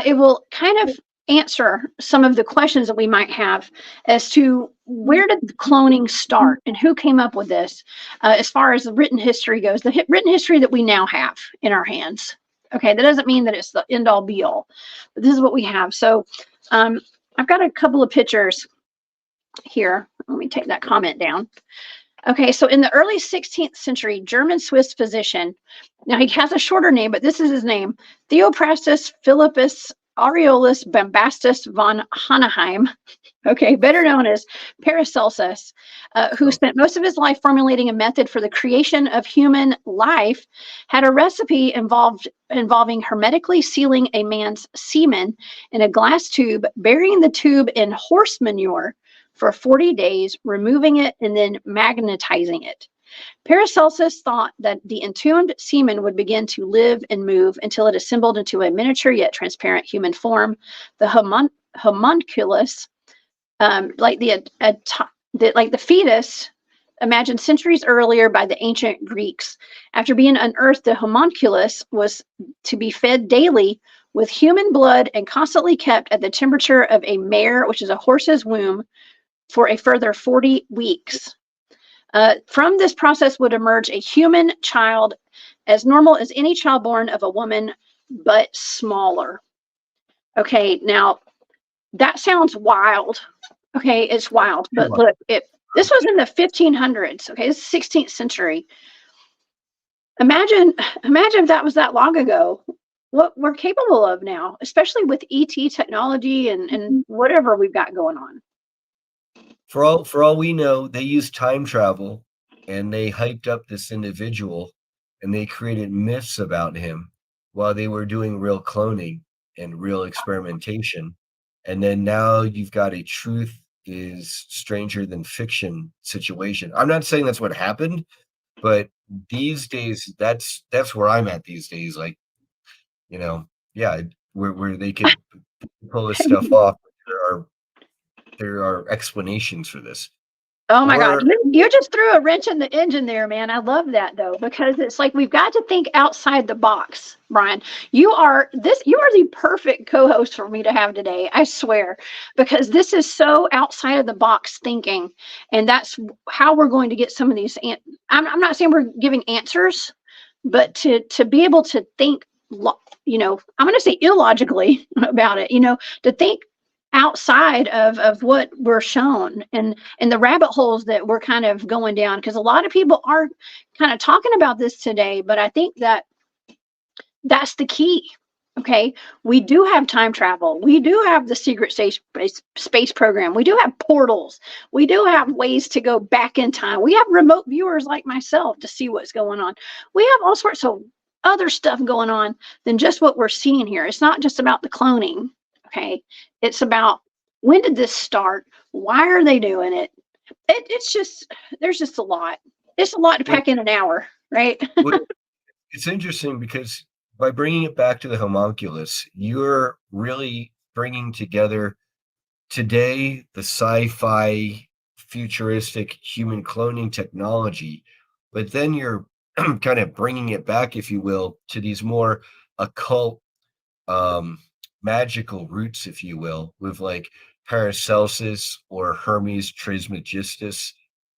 It will kind of answer some of the questions that we might have as to where did the cloning start and who came up with this, as far as the written history goes, the written history that we now have in our hands. Okay, that doesn't mean that it's the end all be all, but this is what we have. So I've got a couple of pictures here. Let me take that comment down. Okay, so in the early 16th century, German-Swiss physician, now he has a shorter name, but this is his name, Theophrastus Philippus Aureolus Bombastus von Hohenheim, okay, better known as Paracelsus, who spent most of his life formulating a method for the creation of human life, had a recipe involving hermetically sealing a man's semen in a glass tube, burying the tube in horse manure for 40 days, removing it, and then magnetizing it. Paracelsus thought that the entombed semen would begin to live and move until it assembled into a miniature yet transparent human form. The homunculus, like the fetus imagined centuries earlier by the ancient Greeks. After being unearthed, the homunculus was to be fed daily with human blood and constantly kept at the temperature of a mare, which is a horse's womb, for a further 40 weeks. From this process would emerge a human child as normal as any child born of a woman, but smaller. Okay, now that sounds wild. Okay, it's wild, but look, this was in the 1500s. Okay, this is 16th century. Imagine if that was that long ago. What we're capable of now, especially with ET technology and whatever we've got going on. For all we know, they used time travel and they hyped up this individual and they created myths about him while they were doing real cloning and real experimentation. And then now you've got a truth is stranger than fiction situation. I'm not saying that's what happened, but these days that's where I'm at these days. Like, yeah, where they could pull this stuff off. There are explanations for this. Oh my God. Or You just threw a wrench in the engine there, man. I love that though, because it's like we've got to think outside the box, Brian. You are the perfect co-host for me to have today, I swear, because this is so outside of the box thinking. And that's how we're going to get some of these. I'm not saying we're giving answers, but to be able to think, I'm going to say illogically about it, to think outside of what we're shown and the rabbit holes that we're kind of going down, because a lot of people are kind of talking about this today, but I think that's the key. Okay, we do have time travel, we do have the secret space program, we do have portals, we do have ways to go back in time, we have remote viewers like myself to see what's going on, we have all sorts of other stuff going on than just what we're seeing here. It's not just about the cloning. Okay, it's about, when did this start, why are they doing it? It's just, there's just a lot, it's a lot to pack in an hour, right? it's interesting because by bringing it back to the homunculus, you're really bringing together today the sci-fi futuristic human cloning technology, but then you're kind of bringing it back, if you will, to these more occult, um, magical roots, if you will, with like Paracelsus or Hermes Trismegistus,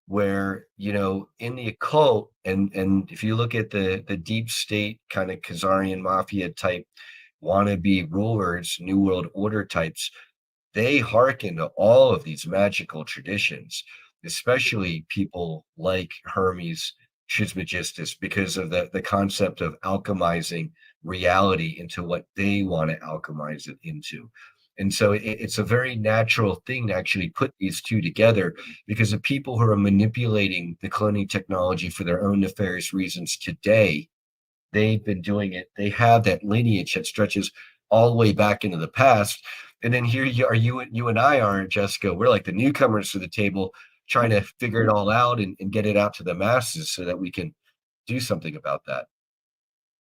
where in the occult, and if you look at the deep state kind of Khazarian mafia type wannabe rulers, New World Order types, they hearken to all of these magical traditions, especially people like Hermes Trismegistus, because of the concept of alchemizing reality into what they want to alchemize it into. And so it's a very natural thing to actually put these two together, because the people who are manipulating the cloning technology for their own nefarious reasons today, they've been doing it. They have that lineage that stretches all the way back into the past. And then here you and I are, Jessica. We're like the newcomers to the table, trying to figure it all out and get it out to the masses so that we can do something about that.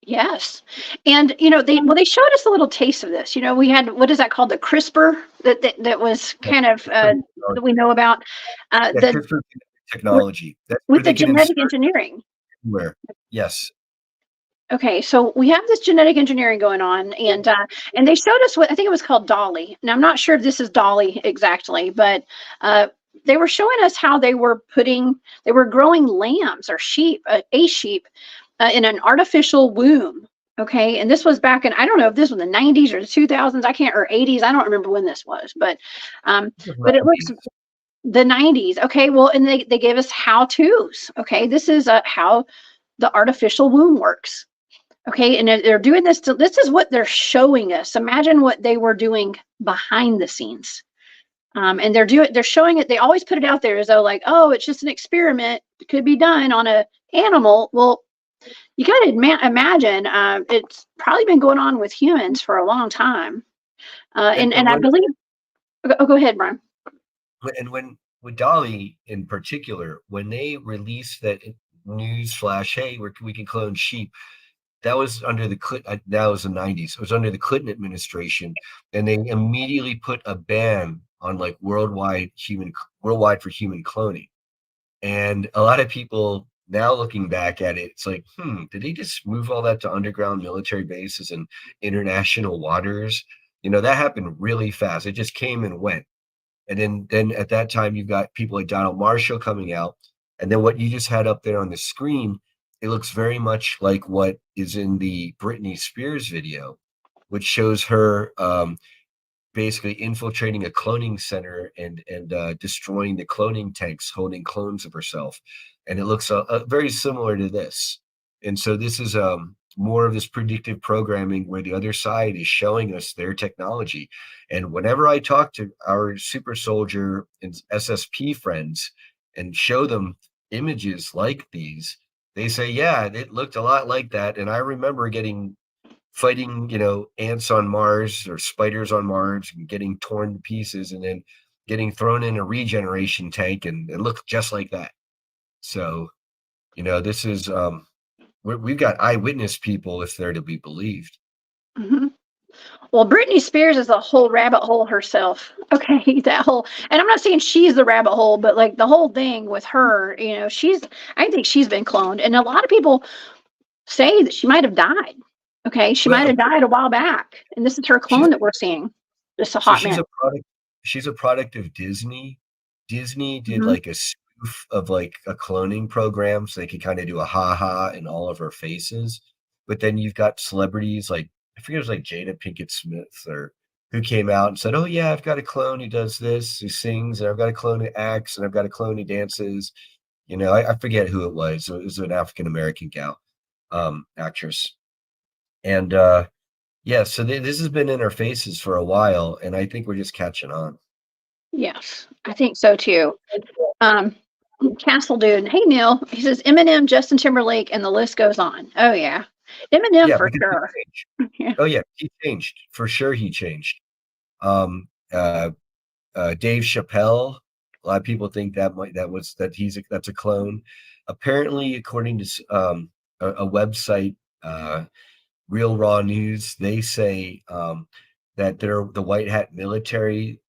Yes. And they showed us a little taste of this. We had, what is that called? The CRISPR that was kind of that we know about. Yeah, The CRISPR with, technology. That's where with the they can genetic insert engineering. anywhere. Yes. Okay, so we have this genetic engineering going on, and they showed us what I think it was called Dolly. Now I'm not sure if this is Dolly exactly, but they were showing us how they were growing lambs or sheep, a sheep, in an artificial womb. Okay, and this was back in, I don't know if this was the 90s or the 2000s, I can't, or 80s, I don't remember when this was, but it looks the 90s. Okay, well, and they gave us how to's. Okay, this is how the artificial womb works. Okay, and they're doing this this is what they're showing us. Imagine what they were doing behind the scenes. And they're showing it, they always put it out there as though like, oh, it's just an experiment, it could be done on a animal. Well, you got to imagine, it's probably been going on with humans for a long time. And I believe, go ahead, Brian. And when with Dolly in particular, when they released that news flash, hey, we can clone sheep, that was under that was the 90s. It was under the Clinton administration, and they immediately put a ban on like worldwide for human cloning. And a lot of people now looking back at it, it's like, did they just move all that to underground military bases and international waters? That happened really fast. It just came and went. And then at that time, you've got people like Donald Marshall coming out. And then what you just had up there on the screen, it looks very much like what is in the Britney Spears video, which shows her basically infiltrating a cloning center and destroying the cloning tanks holding clones of herself. And it looks very similar to this. And so this is more of this predictive programming where the other side is showing us their technology. And whenever I talk to our super soldier and SSP friends and show them images like these, they say, yeah, it looked a lot like that. And I remember fighting, ants on Mars or spiders on Mars and getting torn to pieces and then getting thrown in a regeneration tank, and it looked just like that. So, this is we've got eyewitness people if they're to be believed. Mm-hmm. Well, Britney Spears is a whole rabbit hole herself. Okay, that whole, and I'm not saying she's the rabbit hole, but like the whole thing with her, I think she's been cloned, and a lot of people say that she might have died. Okay, she might Well, have died a while back, and this is her she's clone that we're seeing. Just a so hot mess. she's a product of Disney. Disney did Mhm. like a spoof of like a cloning program, so they could kind of do a ha in all of her faces. But then you've got celebrities like, I forget, it was like Jada Pinkett Smith, or who came out and said, "Oh yeah, I've got a clone who does this, who sings, and I've got a clone who acts, and I've got a clone who dances." I forget who it was. It was an African American gal, actress, and yeah. So this has been in our faces for a while, and I think we're just catching on. Yes, I think so too. Um, Castle dude. Hey Neil, he says Eminem, Justin Timberlake, and the list goes on. Oh yeah, Eminem Yeah, for because he sure. changed. Yeah. Oh yeah, he changed for sure. He changed. Um, uh, Dave Chappelle. A lot of people think that's a clone. Apparently, according to a website, Real Raw News, they say that the white hat military.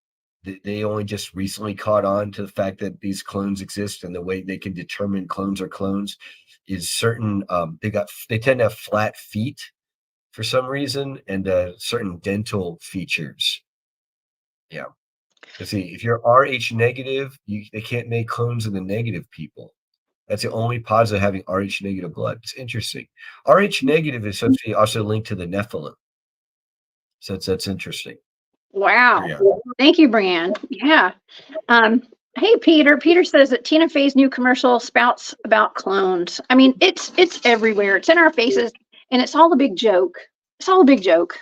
They only just recently caught on to the fact that these clones exist, and the way they can determine clones are clones is certain. They tend to have flat feet for some reason, and certain dental features. Yeah. Let's see, if you're Rh negative, they can't make clones of the negative people. That's the only positive having Rh negative blood. It's interesting. Rh negative is supposed to be also linked to the Nephilim. So that's interesting. Wow. Yeah. Thank you, Brian. Yeah. Um, hey Peter. Peter says that Tina Fey's new commercial spouts about clones. I mean, it's everywhere. It's in our faces, and it's all a big joke. It's all a big joke.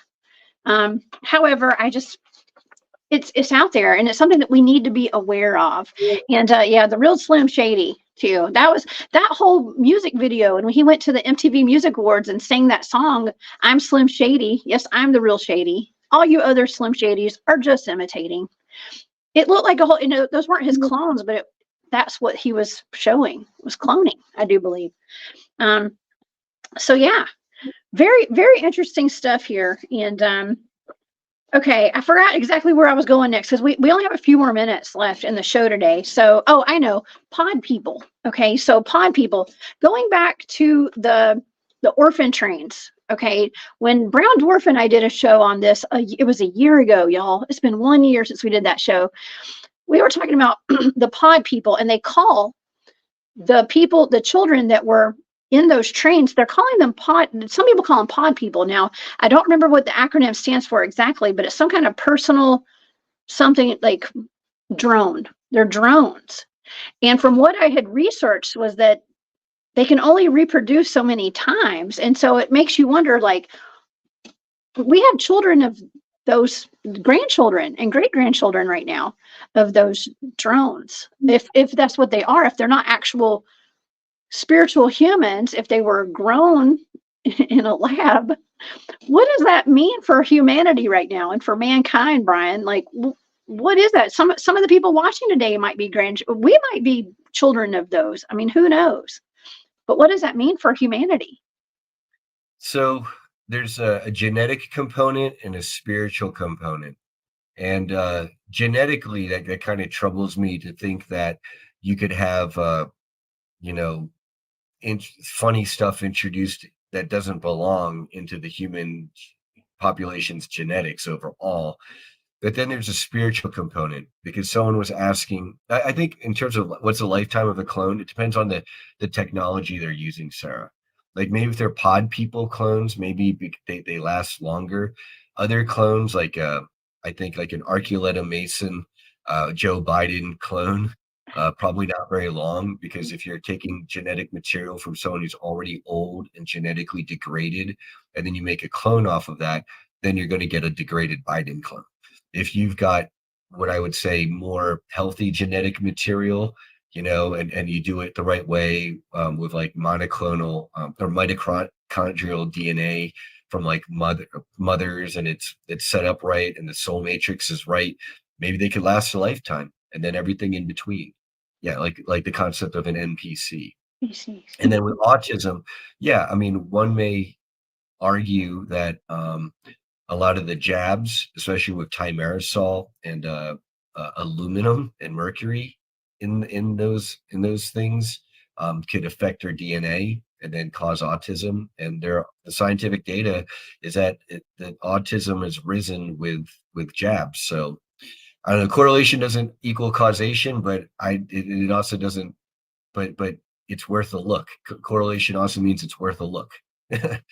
However, it's out there, and it's something that we need to be aware of. And yeah, the real Slim Shady too. That whole music video, and when he went to the MTV Music Awards and sang that song, "I'm Slim Shady." Yes, I'm the real Shady. All you other Slim Shadys are just imitating. It looked like a whole. Those weren't his clones, but that's what he was showing. Was cloning, I do believe. Um, so yeah, very very interesting stuff here, and okay, I forgot exactly where I was going next because we only have a few more minutes left in the show today. So, oh, I know, pod people. Okay, so pod people, going back to the orphan trains. Okay, when Brown Dwarf and I did a show on this, it was a year ago, y'all. It's been 1 year since we did that show. We were talking about the pod people, and they call the people, the children that were in those trains, they're calling them pod. Some people call them pod people. Now, I don't remember what the acronym stands for exactly, but it's some kind of personal something like drone. They're drones. And from what I had researched was that they can only reproduce so many times. And so it makes you wonder, like, we have children of those grandchildren and great grandchildren right now of those drones. If that's what they are, if they're not actual spiritual humans, if they were grown in a lab, what does that mean for humanity right now and for mankind, Brian? Like, what is that? Some of the people watching today might be we might be children of those. I mean, who knows? But what does that mean for humanity? So there's a genetic component and a spiritual component. And genetically, that kind of troubles me to think that you could have, you know, funny stuff introduced that doesn't belong into the human population's genetics overall. But then there's a spiritual component, because someone was asking, I think in terms of what's the lifetime of a clone, it depends on the technology they're using, Sarah. Like maybe if they're pod people clones, maybe they last longer. Other clones, like I think like an Archuleta Mason, Joe Biden clone, probably not very long, because if you're taking genetic material from someone who's already old and genetically degraded, and then you make a clone off of that, then you're going to get a degraded Biden clone. If you've got what I would say more healthy genetic material, and you do it the right way, with like monoclonal or mitochondrial DNA from like mothers, and it's set up right, and the soul matrix is right, maybe they could last a lifetime, and then everything in between. Yeah, like the concept of an NPC. And then with autism, yeah, I mean, one may argue that a lot of the jabs, especially with thimerosal and aluminum and mercury in those things, could affect their DNA and then cause autism. And the scientific data is that that autism has risen with jabs. So I don't know. Correlation doesn't equal causation, but it also doesn't. But it's worth a look. Correlation also means it's worth a look. It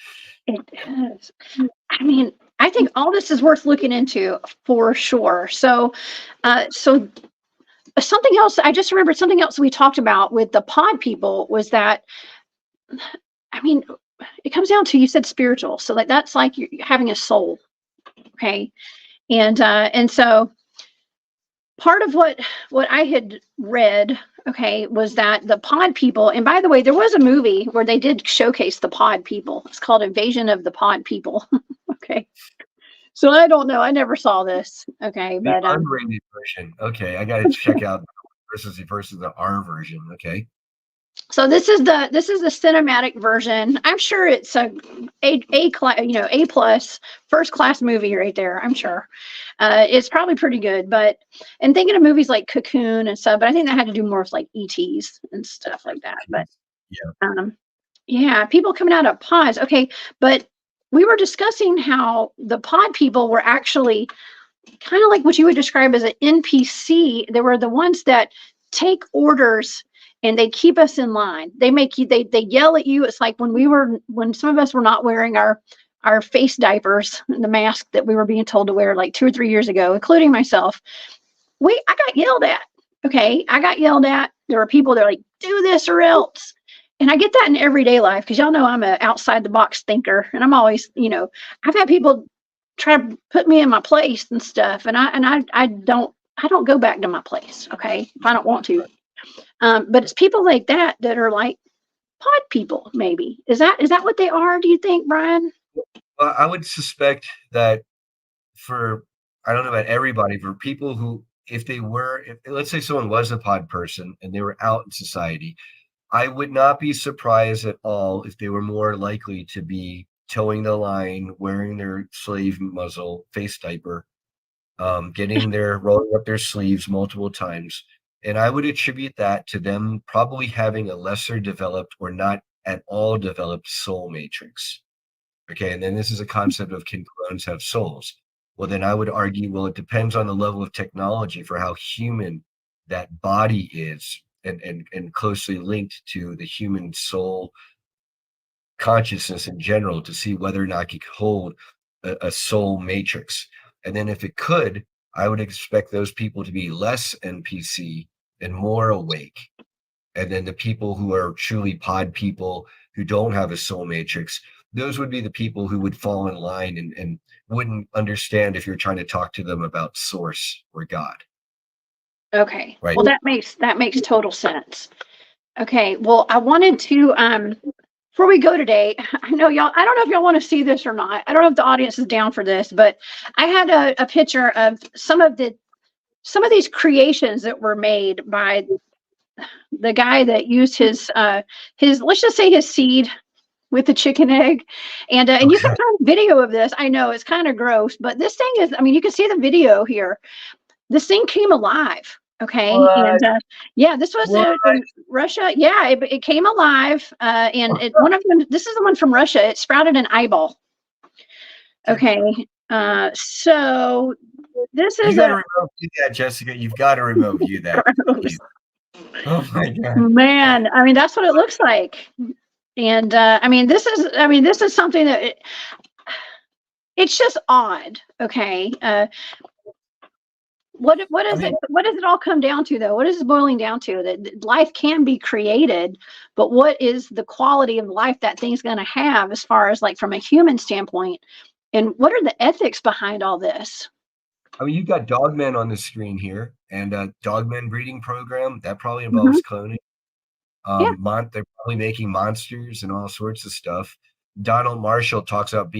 does. I mean, I think all this is worth looking into for sure. So, so something else, I just remembered something else we talked about with the pod people was that, I mean, it comes down to, you said spiritual. So like, that's like you're having a soul. Okay. And so part of what I had read, okay, was that the pod people, and by the way, there was a movie where they did showcase the pod people. It's called Invasion of the Pod People. Okay. So I don't know. I never saw this. Okay, The but unrated version. Okay, I got to check out versus the R version. Okay. so this is the cinematic version. I'm sure it's a class, A plus first class movie right there. I'm sure it's probably pretty good. But and thinking of movies like Cocoon and stuff, but I think that had to do more with like ETs and stuff like that. But Yeah. yeah, people coming out of pods. Okay, but we were discussing how the pod people were actually kind of like what you would describe as an NPC. They were the ones that take orders and they keep us in line. They make you, they yell at you. It's like when some of us were not wearing our face diapers, the mask that we were being told to wear like 2 or 3 years ago, including myself. I got yelled at. Okay. I got yelled at. There were people that are like, do this or else. And I get that in everyday life because y'all know I'm an outside the box thinker. And I'm always, I've had people try to put me in my place and stuff. And I don't go back to my place. Okay. If I don't want to. But it's people like that that are like pod people, maybe. Is that what they are, do you think, Brian? Well, I would suspect that I don't know about everybody, for people who, if let's say someone was a pod person and they were out in society, I would not be surprised at all if they were more likely to be towing the line, wearing their slave muzzle, face diaper, rolling up their sleeves multiple times. And I would attribute that to them probably having a lesser developed or not at all developed soul matrix. Okay. And then this is a concept of, can clones have souls? Well, then I would argue, well, it depends on the level of technology for how human that body is, and closely linked to the human soul consciousness in general, to see whether or not it could hold a soul matrix. And then if it could, I would expect those people to be less NPC and more awake. And then the people who are truly pod people who don't have a soul matrix, those would be the people who would fall in line and wouldn't understand if you're trying to talk to them about source or God. Okay. Right. Well, that makes total sense. Okay. Well, I wanted to before we go today, I don't know if y'all want to see this or not. I don't know if the audience is down for this, but I had a picture of some of these creations that were made by the guy that used his let's just say his seed with the chicken egg, and you can find video of this. I know it's kind of gross, but this thing is, I mean, you can see the video here. This thing came alive. Okay. What? And yeah, this was in Russia. Yeah, it came alive. And one of them, this is the one from Russia. It sprouted an eyeball. Okay. So this is you got to remote view that, Jessica. You've got to remote view that. Oh my God. Man, I mean, that's what it looks like. And I mean, this is something that it's just odd. Okay. What does it all come down to, though? What is it boiling down to? That life can be created, but what is the quality of life that thing's going to have, as far as like from a human standpoint? And what are the ethics behind all this? I mean, you've got Dogmen on the screen here, and Dogmen breeding program that probably Mm-hmm. involves cloning. Yeah. They're probably making monsters and all sorts of stuff. Donald Marshall talks about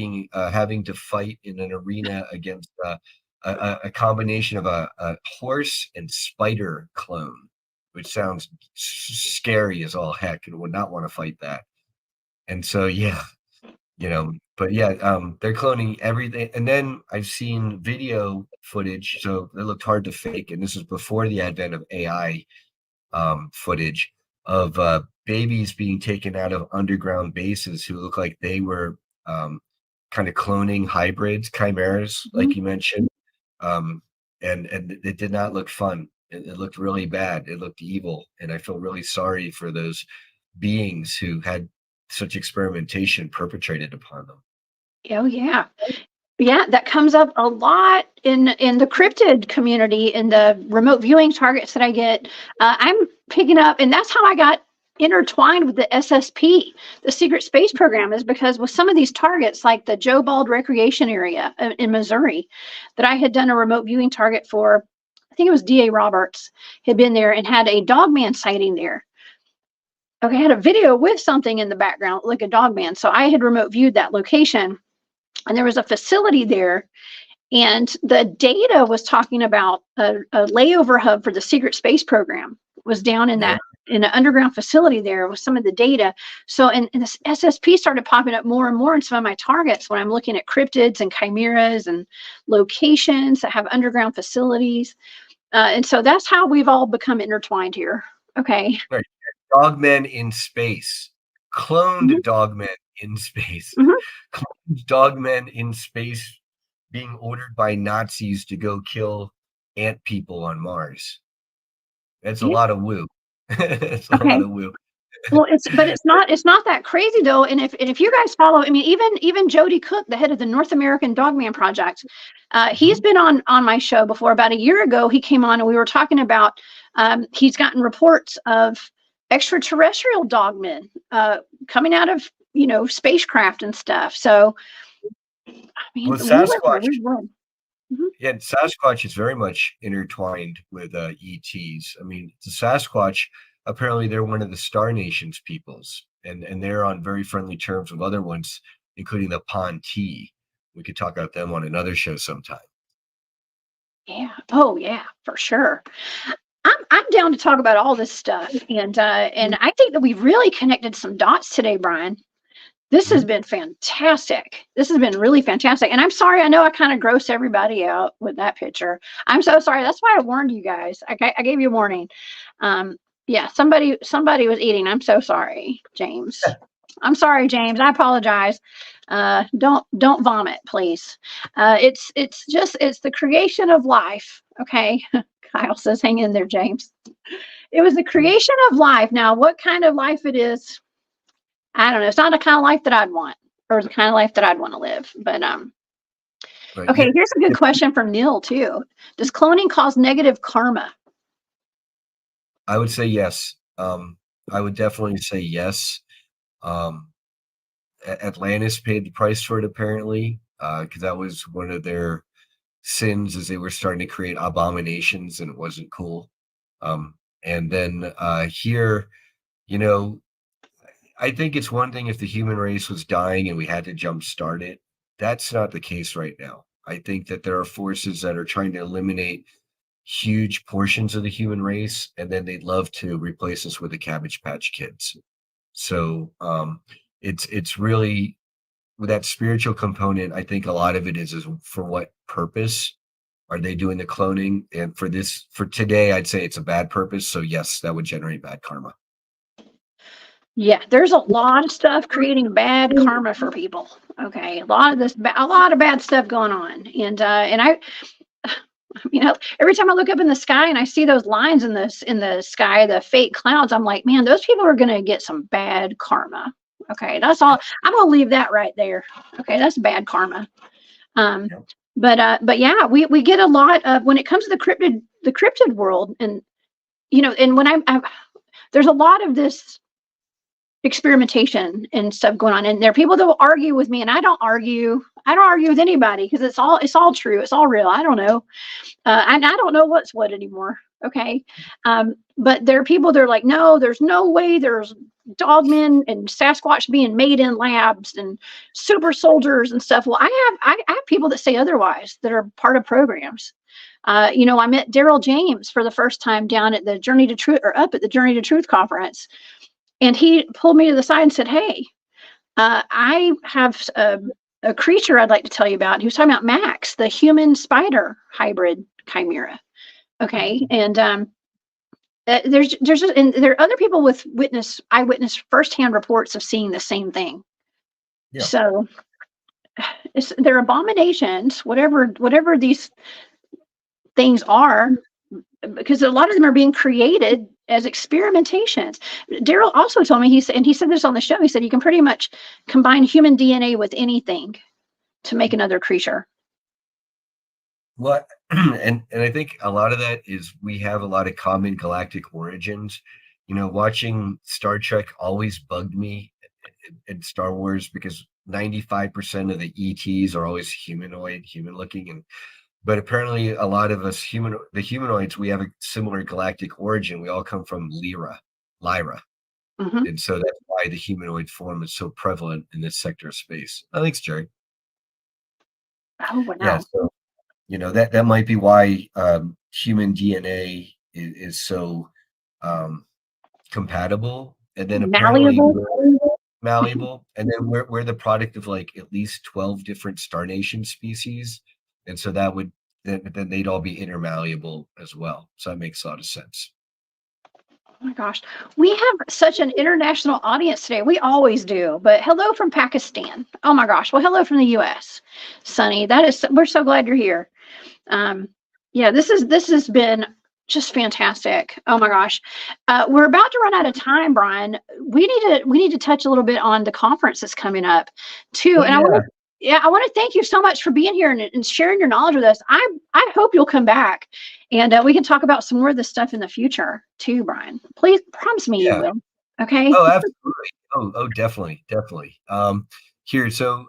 having to fight in an arena against a combination of a horse and spider clone, which sounds scary as all heck, and would not want to fight that. And so, yeah, But yeah, they're cloning everything. And then I've seen video footage, so it looked hard to fake. And this is before the advent of AI footage of babies being taken out of underground bases who look like they were kind of cloning hybrids, chimeras, like you mentioned. And it did not look fun. It looked really bad. It looked evil. And I feel really sorry for those beings who had such experimentation perpetrated upon them. Oh yeah. Yeah, that comes up a lot in the cryptid community, in the remote viewing targets that I get. I'm picking up, and that's how I got intertwined with the SSP, the Secret Space Program, is because with some of these targets, like the Joe Bald Recreation Area in Missouri, that I had done a remote viewing target for, I think it was D.A. Roberts, had been there and had a dogman sighting there. Okay, I had a video with something in the background, like a dogman. So I had remote viewed that location, and there was a facility there, and the data was talking about a layover hub for the Secret Space Program was down in that in an underground facility there with some of the data. So and this SSP started popping up more and more in some of my targets when I'm looking at cryptids and chimeras and locations that have underground facilities. And so that's how we've all become intertwined here. Okay. Right. Dogmen in space, cloned dogmen in space, cloned dogmen in space being ordered by Nazis to go kill ant people on Mars. That's a lot of woo. It's a lot of woo. Well, it's not that crazy though. And if you guys follow, I mean, even Jody Cook, the head of the North American Dogman Project, he's been on my show before. About a year ago, he came on and we were talking about he's gotten reports of extraterrestrial dogmen coming out of spacecraft and stuff. So I mean, Sasquatch. Yeah, Sasquatch is very much intertwined with ETs. I mean, the Sasquatch, apparently they're one of the Star Nations peoples, and they're on very friendly terms with other ones, including the Ponti. We could talk about them on another show sometime. Yeah. Oh yeah, for sure. I'm down to talk about all this stuff, and I think that we've really connected some dots today, Brian. This has been fantastic. This has been really fantastic. And I'm sorry, I know I kind of gross everybody out with that picture. I'm so sorry. That's why I warned you guys. I gave you a warning. Yeah, somebody was eating. I'm so sorry, James. I'm sorry, James. I apologize. Don't vomit, please. It's the creation of life. Okay. Kyle says, hang in there, James. It was the creation of life. Now, what kind of life it is, I don't know. It's not the kind of life that I'd want, or the kind of life that I'd want to live. But okay, here's a good question from Neil too. Does cloning cause negative karma? I would say yes. I would definitely say yes. Atlantis paid the price for it apparently, because that was one of their sins, as they were starting to create abominations, and it wasn't cool. And then here, I think it's one thing if the human race was dying and we had to jumpstart it. That's not the case right now. I think that there are forces that are trying to eliminate huge portions of the human race, and then they'd love to replace us with the Cabbage Patch Kids. So it's really with that spiritual component. I think a lot of it is for what purpose are they doing the cloning? And for today, I'd say it's a bad purpose. So yes, that would generate bad karma. Yeah, there's a lot of stuff creating bad karma for people. Okay, a lot of bad stuff going on, and I every time I look up in the sky and I see those lines in the sky, the fake clouds, I'm like, man, those people are gonna get some bad karma. Okay, that's all. I'm gonna leave that right there. Okay, that's bad karma. But yeah, we get a lot of, when it comes to the cryptid world, and and when there's a lot of this experimentation and stuff going on, and there are people that will argue with me, and I don't argue with anybody, because it's all true, it's all real. I don't know, and I don't know what's what anymore. Okay, but there are people that are like, no, there's no way there's dogmen and Sasquatch being made in labs and super soldiers and stuff. Well, I have people that say otherwise, that are part of programs. I met Daryl James for the first time down at the Journey to Truth conference. And he pulled me to the side and said, hey, I have a creature I'd like to tell you about. He was talking about Max, the human spider hybrid chimera. Okay, and there's just, and there are other people with eyewitness firsthand reports of seeing the same thing. Yeah. So they're abominations, whatever these things are, because a lot of them are being created as experimentations. Daryl also told me, he said this on the show. He said you can pretty much combine human DNA with anything to make another creature. What and I think a lot of that is we have a lot of common galactic origins. Watching Star Trek always bugged me in Star Wars because 95% of the ETs are always human looking, but apparently a lot of us the humanoids, we have a similar galactic origin. We all come from Lyra. Mm-hmm. And so that's why the humanoid form is so prevalent in this sector of space. Thanks, Jerry. Oh, wow. Yeah, so that might be why human DNA is so compatible, and then apparently malleable, and then we're the product of like at least 12 different Star Nation species, and so that would then they'd all be intermalleable as well. So that makes a lot of sense. Oh my gosh, we have such an international audience today. We always do, but hello from Pakistan. Oh my gosh, well, hello from the U.S. Sunny, we're so glad you're here. Yeah, this has been just fantastic. Oh my gosh, we're about to run out of time, Brian. We need to touch a little bit on the conference that's coming up too. Oh, and I want to thank you so much for being here and sharing your knowledge with us. I hope you'll come back and we can talk about some more of this stuff in the future too, Brian. Please promise me you will. Okay. Oh, absolutely. Oh, definitely. Here, so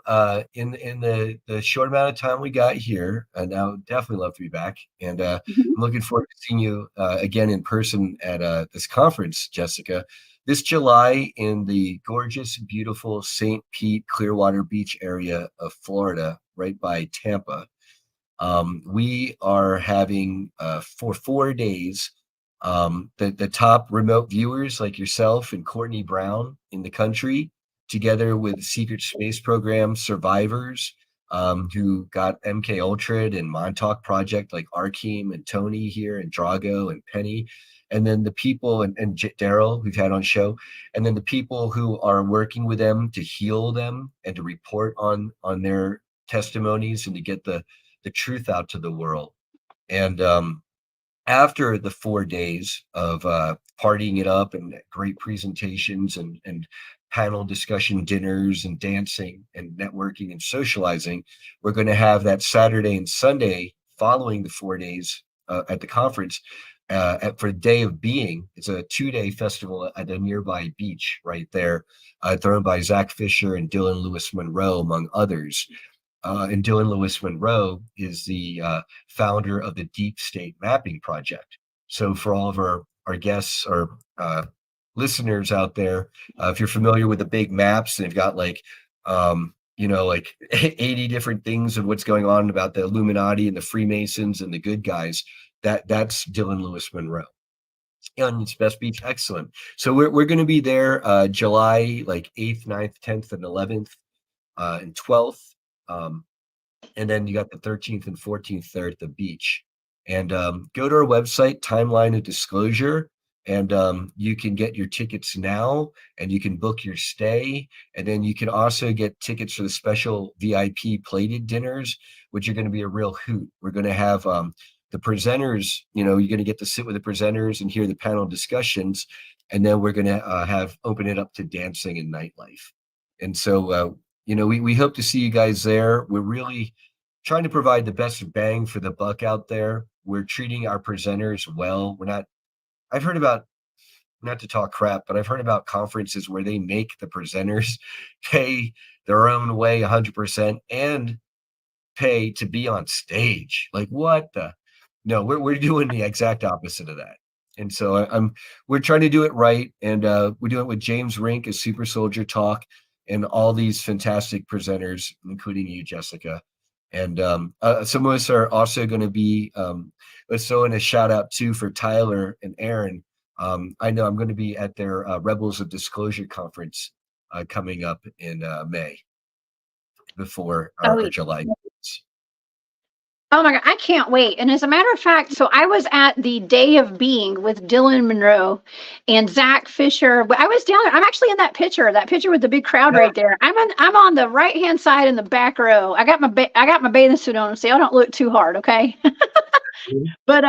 in the short amount of time we got here, now definitely love to be back, and I'm looking forward to seeing you again in person at this conference, Jessica, this July in the gorgeous, beautiful St. Pete Clearwater Beach area of Florida, right by Tampa. We are having for 4 days the top remote viewers like yourself and Courtney Brown in the country, together with secret space program survivors who got MK Ultra and Montauk Project like Arkeem and Tony here and Drago and Penny, and then the people and Daryl we've had on show, and then the people who are working with them to heal them and to report on their testimonies and to get the truth out to the world. And after the 4 days of partying it up and great presentations and panel discussion dinners and dancing and networking and socializing, we're going to have that Saturday and Sunday following the 4 days at the conference for Day of Being. It's a 2-day festival at a nearby beach right there, thrown by Zach Fisher and Dylan Lewis Monroe, among others. And Dylan Lewis Monroe is the founder of the Deep State Mapping Project. So for all of our guests or listeners out there, if you're familiar with the big maps, they've got like 80 different things of what's going on about the Illuminati and the Freemasons and the good guys. That's Dylan Lewis Monroe. And it's Best Beach Excellent. So we're going to be there July like 8th, 9th, 10th, and 11th and 12th. And then you got the 13th and 14th there at the beach. And go to our website, Timeline of Disclosure, and you can get your tickets now, and you can book your stay. And then you can also get tickets for the special VIP plated dinners, which are going to be a real hoot. We're going to have the presenters, you're going to get to sit with the presenters and hear the panel discussions. And then we're going to open it up to dancing and nightlife. And so, we hope to see you guys there. We're really trying to provide the best bang for the buck out there. We're treating our presenters well. I've heard about, not to talk crap, but I've heard about conferences where they make the presenters pay their own way 100% and pay to be on stage. Like what the? No, we're doing the exact opposite of that. And so we're trying to do it right. And we're doing it with James Rink as Super Soldier Talk and all these fantastic presenters, including you, Jessica. And some of us are also going to be, let's throw in a shout out too for Tyler and Aaron. I know I'm going to be at their Rebels of Disclosure conference coming up in May before Oh, our July. oh my God, I can't wait. And as a matter of fact, so I was at the Day of Being with Dylan Monroe and Zach Fisher. I was down there. I'm actually in that picture with the big crowd right there. I'm on the right hand side in the back row. I got my bathing suit on, so I don't look too hard, okay? But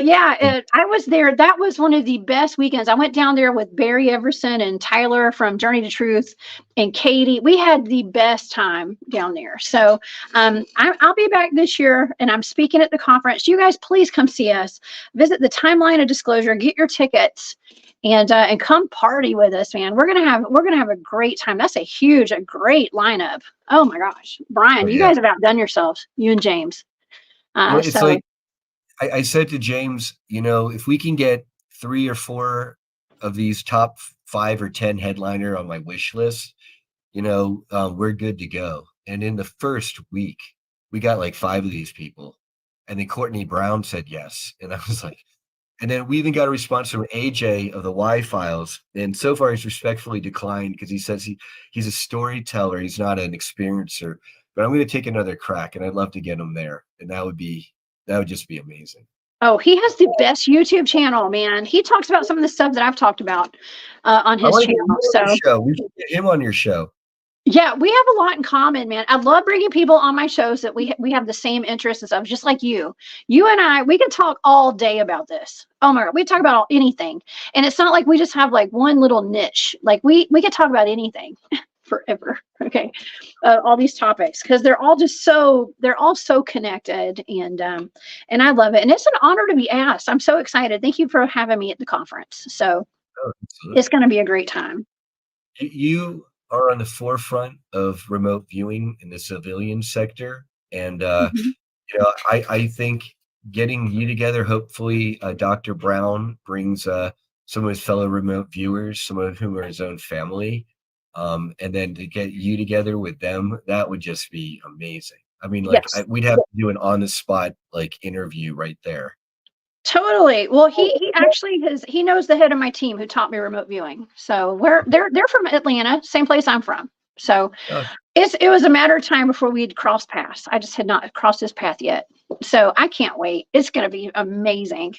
yeah, I was there. That was one of the best weekends. I went down there with Barry Everson and Tyler from Journey to Truth and Katie. We had the best time down there. So I'll be back this year, and I'm speaking at the conference. You guys, please come see us. Visit the Timeline of Disclosure. Get your tickets. And come party with us, man. We're gonna have a great time. That's a great lineup. Oh my gosh, Brian, you guys have outdone yourselves. You and James. Well, it's like I said to James, if we can get 3 or 4 of these top 5 or 10 headliner on my wish list, we're good to go. And in the first week, we got like 5 of these people. And then Courtney Brown said yes. And I was like, and then we even got a response from AJ of the Y Files. And so far he's respectfully declined because he says he's a storyteller. He's not an experiencer. But I'm going to take another crack, and I'd love to get him there. And that would just be amazing. Oh, he has the best YouTube channel, man. He talks about some of the stuff that I've talked about on his channel. So we should get him on your show. Yeah, we have a lot in common, man. I love bringing people on my shows that we have the same interests and stuff, just like you. You and I, we can talk all day about this. Oh my God, we talk about anything, and it's not like we just have like one little niche. Like we can talk about anything forever. Okay, all these topics because they're all so connected, and I love it, and it's an honor to be asked. I'm so excited. Thank you for having me at the conference. So it's going to be a great time. You are on the forefront of remote viewing in the civilian sector. And, I think getting you together, hopefully Dr. Brown brings some of his fellow remote viewers, some of whom are his own family. And then to get you together with them, that would just be amazing. I mean, Yes. we'd have to do an on the spot interview right there. Totally. Well, he actually he knows the head of my team who taught me remote viewing. So they're from Atlanta, same place I'm from. So it was a matter of time before we'd cross paths. I just had not crossed his path yet. So I can't wait. It's going to be amazing.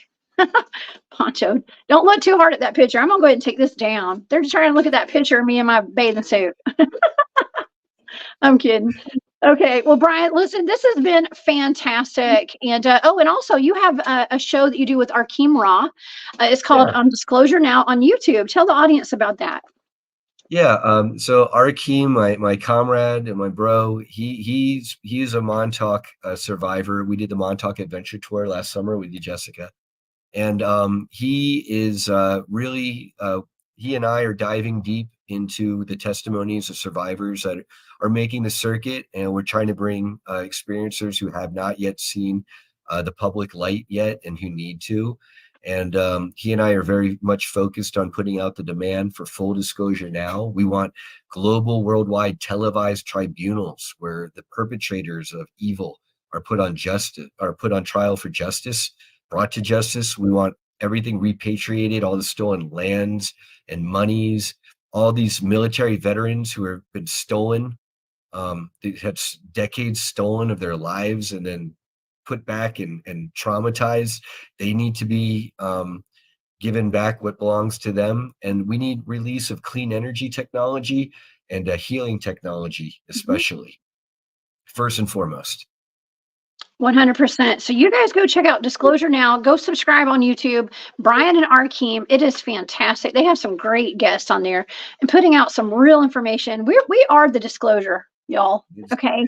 Poncho, don't look too hard at that picture. I'm going to go ahead and take this down. They're just trying to look at that picture of me in my bathing suit. I'm kidding. Okay. Well, Brian, listen, this has been fantastic. And and also you have a show that you do with Arkeem Ra. It's called Disclosure Now on YouTube. Tell the audience about that. Yeah. So Arkeem, my comrade and my bro, he's a Montauk survivor. We did the Montauk Adventure Tour last summer with you, Jessica. And he is really, he and I are diving deep into the testimonies of survivors that are making the circuit, and we're trying to bring experiencers who have not yet seen the public light yet and who need to. And he and I are very much focused on putting out the demand for full disclosure now. We want global, worldwide televised tribunals where the perpetrators of evil are put on trial for justice, brought to justice. We want everything repatriated, all the stolen lands and monies, all these military veterans who have been stolen. They had decades stolen of their lives and then put back and traumatized. They need to be given back what belongs to them. And we need release of clean energy technology and healing technology, especially, first and foremost. 100%. So you guys go check out Disclosure Now. Go subscribe on YouTube. Brian and Arkeem, it is fantastic. They have some great guests on there and putting out some real information. We are the disclosure, y'all. Okay.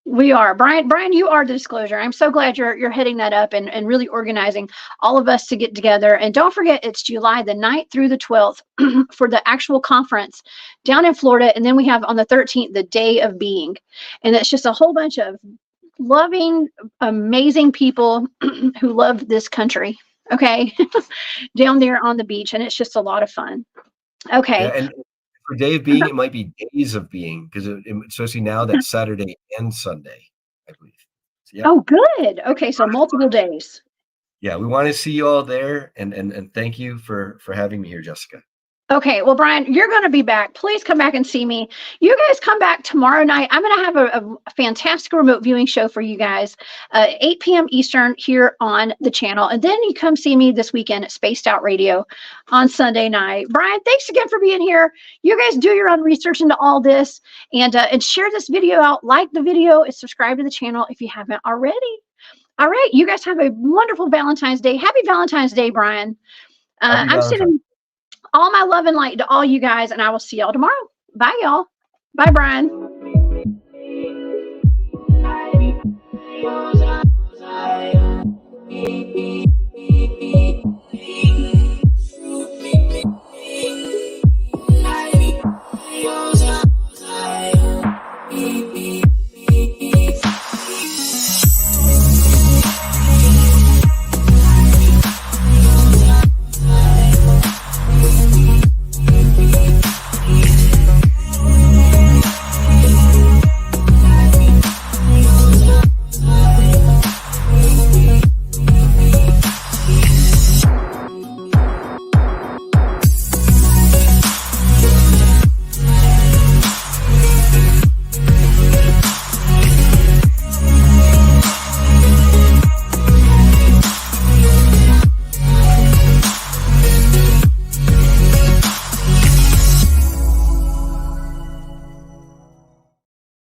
We are. Brian, you are the disclosure. I'm so glad you're heading that up and really organizing all of us to get together. And don't forget, it's July the 9th through the 12th for the actual conference down in Florida. And then we have on the 13th, the Day of Being. And it's just a whole bunch of loving, amazing people who love this country. Okay. Down there on the beach. And it's just a lot of fun. Okay. Yeah, and for Day of Being, it might be Days of Being, because especially now that's Saturday and Sunday, I believe. So, yeah. Oh, good. Okay, so multiple days. Yeah, we want to see you all there, and thank you for having me here, Jessica. Okay, well, Brian, you're going to be back. Please come back and see me. You guys come back tomorrow night. I'm going to have a fantastic remote viewing show for you guys, 8 p.m. Eastern here on the channel. And then you come see me this weekend at Spaced Out Radio on Sunday night. Brian, thanks again for being here. You guys do your own research into all this and share this video out, like the video, and subscribe to the channel if you haven't already. All right, you guys have a wonderful Valentine's Day. Happy Valentine's Day, Brian. I'm sending all my love and light to all you guys, and I will see y'all tomorrow. Bye, y'all. Bye, Brian.